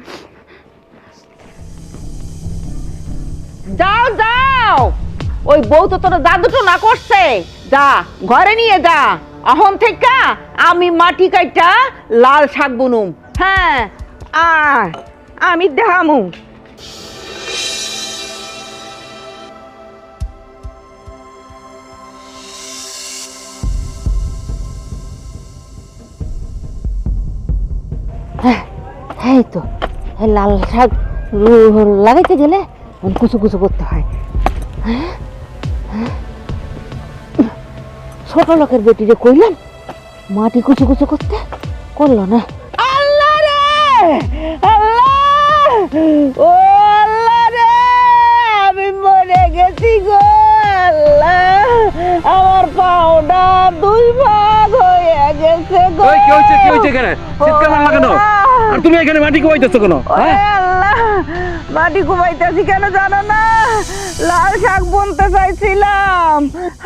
যাও যাও, ওই বউ তো তোর জাদুটো না করছে, যা ঘরে নিয়ে যা। এখন থেকে আমি মাটি কাইটা লাল শাক বুনুম। হ্যাঁ আয়, আমি দেখামু।
এই তো লাল শাক লাগাইতে গেলে কুচু কুচু করতে হয়। ছোট লোকের বেটিরে কইলাম মাটি কুচু কুচু করতে, করলো না।
আল্লাহ রে, আল্লাহ, ও আল্লাহ রে, আমি মরে গেছি গো আল্লাহ, আমার পাওটা দুই ভাগ হয়ে গেছে গো।
ওই কি হইছে, কি হইছে এখানে? চিৎকার মারলা কেন? আর তুমি এখানে মাটি কোপাইতেছো কেন?
ওরে আল্লাহ, মাটি কুমাইতেছি কেন জানো না? লাল শাক বুনতে চাইছিলাম,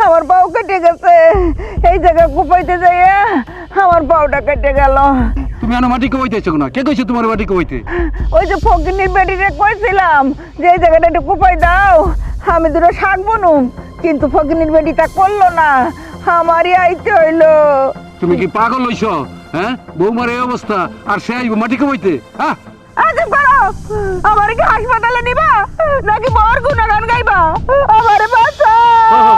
আমার পাও কেটে গেছে। এই জায়গায় কুপাইতে যাইয়া আমার পাওটা কেটে গেল।
তুমি এখানে মাটি কোপাইতেছো কেন? কে কইছে তোমার মাটি কোপাইতে?
ওই যে ফকিনীর বেটিরে কইছিলাম যে এই জায়গাটা একটু কুপাই দাও, আমি দুটো শাক বুনুম, কিন্তু ফকিনীর বেটিটা করলো না, আমারই আইতে হইলো।
তুমি কি পাগল হইছো? হ্যাঁ, বৌমার এই অবস্থা আর সে আইব মাটি কোপাইতে? হ্যাঁ,
আজব করো, আমার কি হাসপাতালে নিবা নাকি বর গুণগান গাইবা? আমারে বাঁচাও।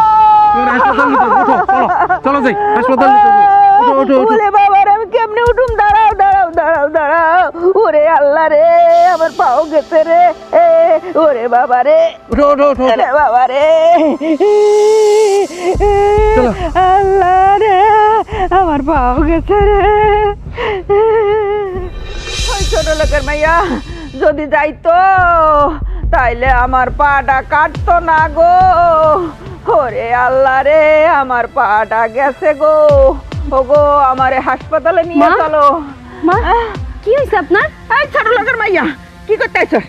তুমি হাসপাতাল নিতে উঠো, চলো চলো যাই হাসপাতাল নিতে। উঠো উঠো উঠো।
ওরে বাবা রে, আমি কেমনে উঠুম? দাঁড়াও দাঁড়াও দাঁড়াও দাঁড়াও। ওরে আল্লাহ রে, আমার পাও গেছে রে। ওরে বাবা রে,
উঠো উঠো উঠো।
ওরে বাবা রে,
চলো।
আল্লাহ রে, আমার পাও গেছে রে। ওই ছোট লোকের মাইয়া যদি যাইতো তাইলে আমার পাটা কাটতো না গো। ওরে আল্লাহ রে, আমার পাটা গেছে গো। ও গো, আমারে হাসপাতালে নিয়ে
মা?
চলো।
মা কি হয়েছে আপনার?
এই ছোট লোকের মাইয়া, কি করতে আইছস?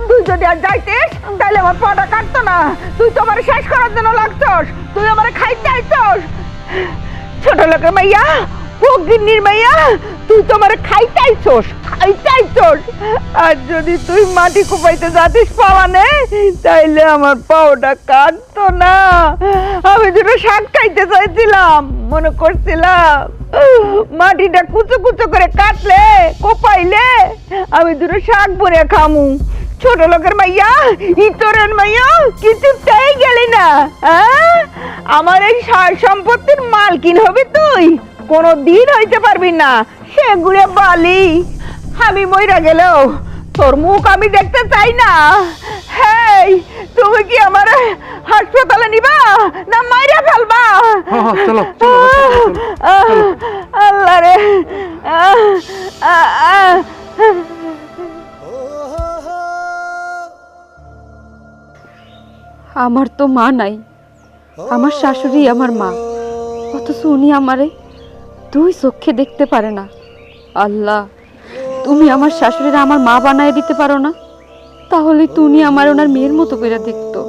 তুই যদি আর যাইতিস তাহলে আমার পাটা কাটতো না। তুই তো আমার শেষ করার জন্য লাগছস, তুই আমার খাইতে আইছস। ছোট লোকের মাইয়া, ফকিন্নির মাইয়া, তুই তো আমার খাইতে আইছস। আর যদি তুই মাটি কুপাইতে যাতিস পালানে, তাইলে আমার পাওটা কাটতো না। আমি দুটো শাক খাইতে চাইছিলাম, মনে করছিলাম মাটিটা কুচো কুচো করে কাটলে কোপাইলে আমি দুটো শাক ভরে খামু। ছোট লোকের মাইয়া, ইতরের মাইয়া, কিছুতেই গেলি না। আমার এই সার সম্পত্তির মালকিন হবি তুই, কোনো দিন হইতে পারবি না। সেগুলো বালি, আমি মইরা গেলেও তোর মুখ আমি দেখতে চাই না। হেই, তুমি কি আমার হাসপাতালে নিবা না মাইরা ফেলবা?
চলো চলো
আল্লাহ রে।
আমার তো মা নাই, আমার শাশুড়ি আমার মা, অথচ উনি আমারে দুই চোখে দেখতে পারে না। আল্লাহ, তুমি আমার শাশুড়িরা আমার মা বানায় দিতে পারো না? তাহলে তো উনি আমার ওনার মেয়ের মতো করে দেখতো।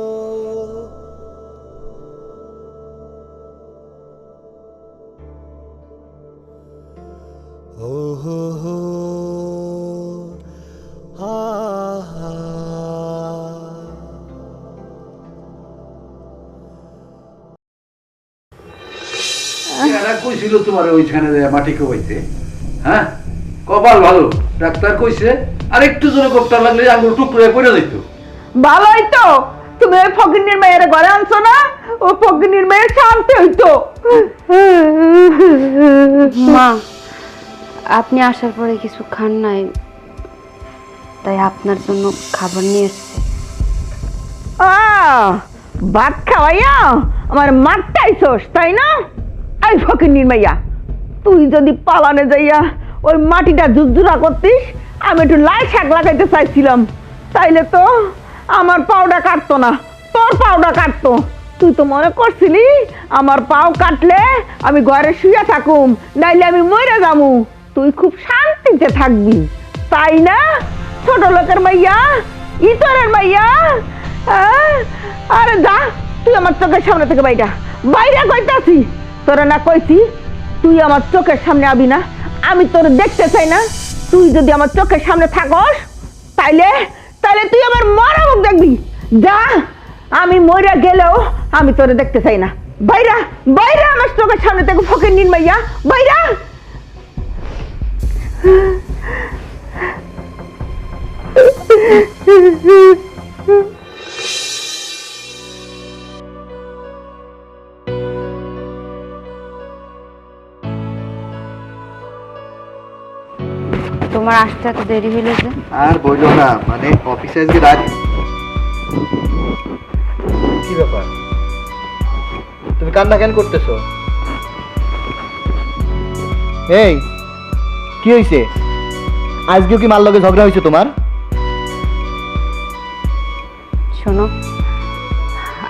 এরা কইছিল তোমার ওইখানে মাটি কোবাইতে? হ্যাঁ, কপাল ভালো, ডাক্তার কইছে আর একটু জোরে কোপটা লাগলে আঙুল টুকরে পড়ে যেত।
ভালোই তো, তুমি ওই ফকিন্নির মেয়ের ঘরে আনছো না, ও ফকিন্নির মেয়ে শান্তি হইতো।
মা, আপনি আসার পরে কিছু খান নাই, তাই আপনার জন্য খাবার নিয়ে এসেছি।
ভাত খাওয়াইয়া আমার মারটাইছস, তাই না? এই ফকিন্নির মাইয়া, তুই যদি পালানে যাইয়া ওই মাটিটা ঝুরঝুরা করতিস, আমি একটু লাল শাক লাগাইতে চাইছিলাম, তাইলে তো আমার পাউডা কাটতো না, তোর পাউডা কাটতো। তুই তো মনে করছিলি আমার পাও কাটলে আমি ঘরে শুয়ে থাকুম, নাইলে আমি মরে যামু, তুই খুব শান্তিতে থাকবি, তাই না? ছোট লোকের মাইয়া, ইতরের মাইয়া। আরে যা, তুই আমার চোখের সামনে থেকে বাইরা বাইরে কইতাছি। তোরা না কইছি তুই আমার চোখের সামনে আবি না, আমি তোর দেখতে চাই না। তুই যদি আমার চোখের সামনে থাকস তাইলে তাইলে তুই আমার মরা মুখ দেখবি। যা, আমি মরে গেলেও আমি তোরে দেখতে চাই না। বাইরা বাইরা আমার চোখের সামনে থেকে ফকিন্নির মাইয়া, বাইরা।
তোমার আসতে এত দেরি হইল যে?
আর বইলো না, মানে অফিসে আজকে রাত। কি ব্যাপার, তুমি কান্না কেন করতেছো? এই কি হয়েছে? আজকেও কি মার লগে ঝগড়া হয়েছে তোমার?
শোনো,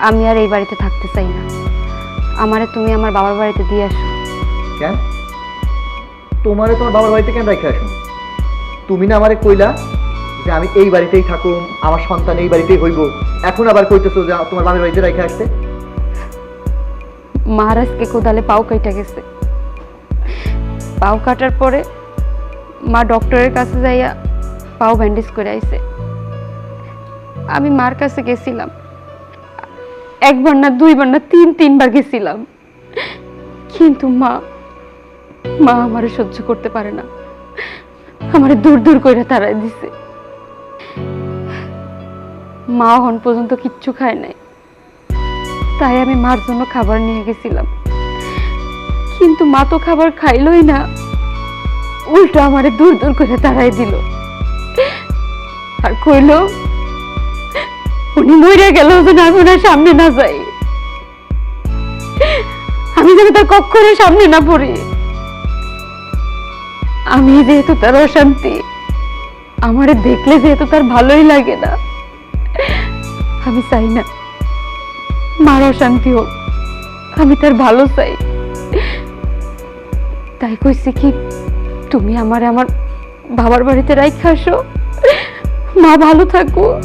আমি আর এই বাড়িতে থাকতে চাই না, আমারে তুমি আমার বাবার বাড়িতে দিয়ে আসো।
কেন? তোমারে তোমার বাবার বাড়িতে কেন রেখে আসো? তুমি না আমারে কইলা যে আমি এই বাড়িতেই থাকুম, আমার সন্তান এই বাড়িতেই হইব, এখন আবার কইতেছো যে তোমার বাবার বাড়িতে রেখে আসতে?
মহারাজকে কোদালে পাও কাটা গেছে, পাও কাটার পরে মা ডক্টরের কাছে যাইয়া পাও ব্যান্ডেজ করে আইছে। আমি মার কাছে গেছিলাম, একবার না দুইবার না তিনবার গেছিলাম, কিন্তু মা আমারে সহ্য করতে পারে না, আমারে দূর দূর করে তাড়াই দিছে। মা হন পর্যন্ত কিচ্ছু খায় নাই, তাই আমি মার জন্য খাবার নিয়ে গেছিলাম, কিন্তু মা তো খাবার খাইলই না, উল্টো আমারে দূর দূর করে তাড়াই দিল আর কইল উনি মরে গেল যেন আমি ওনার সামনে না যাই। আমি যেন তার কখনো সামনে না পড়ি। আমি যেহেতু তার অশান্তি, আমারে দেখলে যেহেতু তার ভালোই লাগে না, আমি চাই না মার অশান্তি হোক, আমি তার ভালো চাই। তাই কইছি কি, তুমি আমারে আমার বাবার বাড়িতে রাইখা আসো, মা ভালো থাকুক।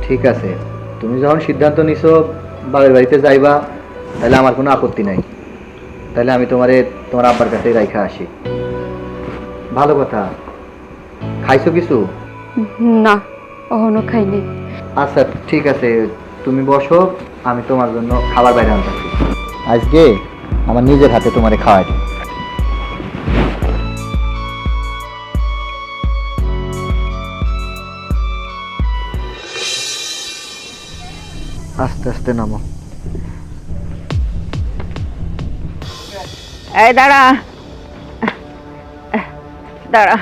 ঠিক আছে, তুমি যখন সিদ্ধান্ত নিছো বাবার বাড়িতে যাইবা, তাহলে আমার কোনো আপত্তি নাই। তাহলে আমি তোমার আব্বার কাছে রাইখা আসি। ভালো কথা। খাইছো কিছু?
না, অহনো খাইনি।
আচ্ছা ঠিক আছে, তুমি বসো, আমি তোমার জন্য খাবার বাইরে আনতেছি। আজকে আমার নিজের হাতে তোমারে খাওয়াই। আস্তে আস্তে নামো।
এই দাঁড়া দাঁড়া,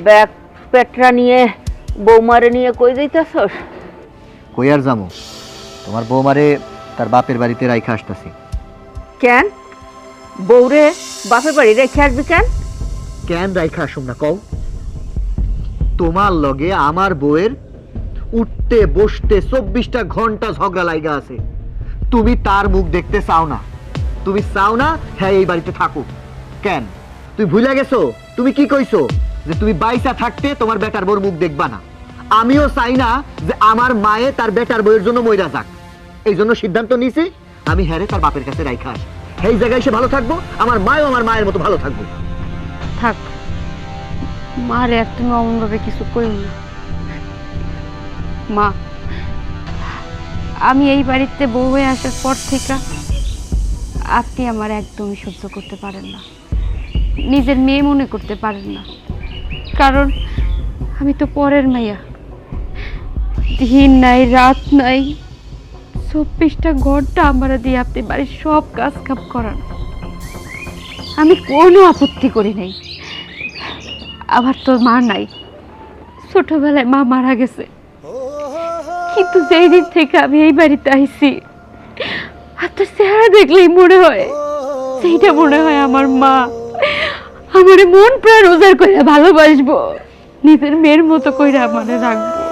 ব্যাগ পেটরা নিয়ে বৌমারে নিয়ে কই যাইতেছস?
কই আর যামো, তোমার বৌমারে তার বাপের বাড়িতে রাইখা আসতেছি।
কেন বউরে বাপের বাড়ি রেখে আসবি কেন?
কেন রাইখা আসুম না কও? তোমার লগে আমার বউয়ের উঠতে বসতে 24টা ঘন্টা ঝগড়া লাইগা আছে। তুমি তার মুখ দেখতে চাও না, তুমি চাও না হ্যাঁ এই বাড়িতে থাকুক। কেন তুমি ভুলে গেছো? তুমি কি কইছো যে তুমি বাইসা থাকতে তোমার বেটার বউর মুখ দেখবা না? আমিও চাই না যে আমার মায়ে তার বেটার বউয়ের জন্য মইরা যাক। এই জন্য সিদ্ধান্ত নিয়েছি আমি হ্যারে তার বাপের কাছে রাইখা আসি। এই জায়গায় সে ভালো থাকবো, আমার মাও আমার মায়ের মতো ভালো থাকবো।
থাক, মারে আর তুমি অমন ভাবে কিছু কইও না। মা, আমি এই বাড়িতে বউ হয়ে আসার পর থেকে আপনি আমার একদমই সহ্য করতে পারেন না, নিজের মেয়ে মনে করতে পারেন না। কারণ আমি তো পরের মাইয়া, দিন নাই রাত নাই 24টা ঘন্টা আমার দিয়ে আপনি বাড়ির সব কাজ কাম করান। আমি কোনো আপত্তি করি নাই। আমার তো মা নাই, ছোটবেলায় মা মারা গেছে। কিন্তু যেই দিন থেকে আমি এই বাড়িতে আইছি, আপনার চেহারা দেখলেই মনে হয় সেইটা মনে হয় আমার মা। আমার মন প্রাণ উজাড় করে ভালোবাসবো, নিজের মেয়ের মতো করে আমারে রাখবো।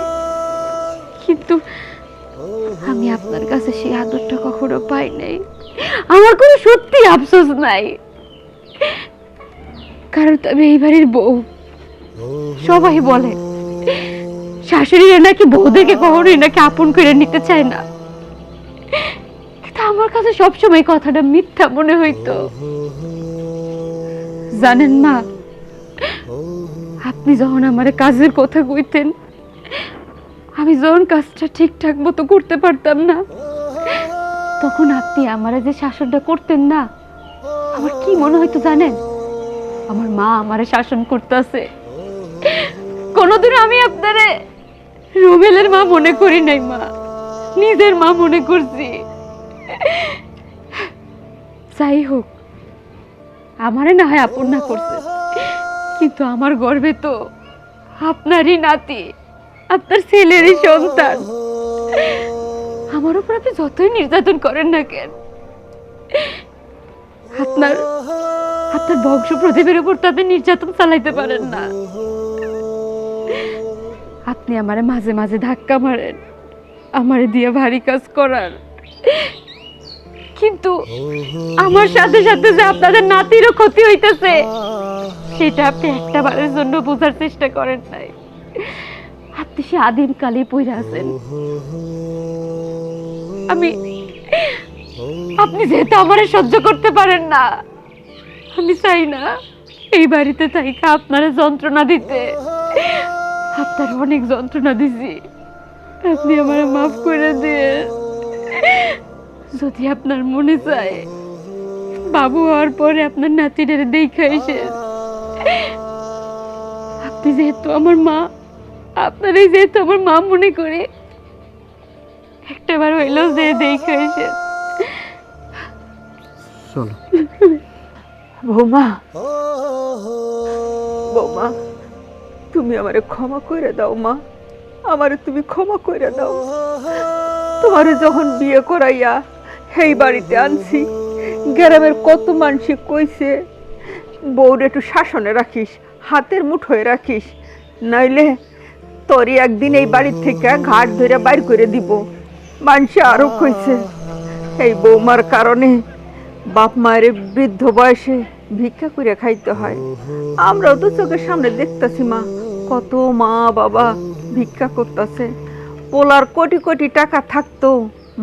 কিন্তু আমি আপনার কাছে সেই আদরটা কখনো পাই নাই। আমার কোনো সত্যি আফসোস নাই, কারণ আমি এই বাড়ির বউ। সবাই বলে শাশুড়িরা নাকি বউদেরকে কখনোই নাকি আপন করে নিতে চায় না, কিন্তু আমার কাছে সবসময় কথাটা মিথ্যা মনে হইতো। জানেন না, আপনি যখন আমার কাজের কথা কইতেন, আমি যখন কাজটা ঠিকঠাক মতো করতে পারতাম না, তখন আপনি আমারে যে শাসনটা করতেন না, আমার কি মনে হইতো জানেন? আমার মা আমারে শাসন করতেছে। কোনোদিন আমি আপনারে রুবেলের মা মনে করি নাই মা, নিজের মা মনে করছি। যাই হোক, আমারে না হয় আপন না করছে, কিন্তু আমার গর্বে তো আপনারই নাতি, আপনার ছেলেরই সন্তান। আমার উপর আপনি যতই নির্যাতন করেন না কেন, আপনার বংশ প্রদীপের উপর তো আপনি নির্যাতন চালাইতে পারেন না। আপনি আমারে মাঝে মাঝে ধাক্কা মারেন, আমারে দিয়ে ভারী কাজ করার, কিন্তু আমার সাথে সাথে যে আপনাদের নাতিরও ক্ষতি হইতেছে, সেটা আপনি একটা বারের জন্য বোঝার চেষ্টা করেন নাই। আপনি সে আদিম কালে পইরা আছেন। আপনি যেহেতু আমারে সহ্য করতে পারেন না, আমি চাই না এই বাড়িতে থাইকা আপনারে যন্ত্রণা দিতে। আপনার অনেক যন্ত্রণা দিছি, আপনি আমারে মাফ করে দিয়ে। যদি আপনার মনে চায়, বাবু হওয়ার পরে আপনার নাতিদের দেখা এসে, আপনি যেহেতু আমার মা, আপনারই যেহেতু আমার মা মনে করে, একটাবার হইলেও যে দেখা এসে।
চলো।
বৌমা, বৌমা, তুমি আমারে ক্ষমা করে দাও মা, আমারে তুমি ক্ষমা করে দাও। তোমারে যখন বিয়ে করাইয়া এই বাড়িতে আনছি, গ্রামের কত মানুষে কইছে বউর একটু শাসনে রাখিস, হাতের মুঠোয় রাখিস, নইলে তোরই একদিন এই বাড়ির থেকে ঘাট ধরে বাইর করে দিব। মানুষে আরো কইছে এই বৌমার কারণে বাপ মায়ের বৃদ্ধ বয়সে ভিক্ষা করে খাইতে হয়। আমরাও তো চোখের সামনে দেখতেছি মা, কত মা বাবা ভিক্ষা করতেছে। পোলার কোটি কোটি টাকা থাকতো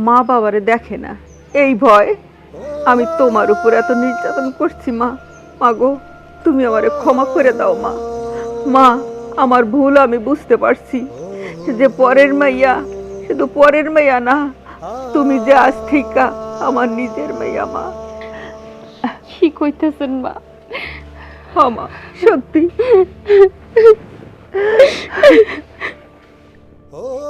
মা বাবারে দেখে না, এই ভয় আমি তোমার উপর এত নির্যাতন করছি মা। মাগো, তুমি আমারে ক্ষমা করে দাও মা। মা, আমার ভুল আমি বুঝতে পারছি, যে পরের মাইয়া শুধু পরের মাইয়া না, তুমি যে আজ থেকে আমার নিজের মাইয়া মা।
কি কইতেছেন মা?
হ্যাঁ মা, সত্যি।
oh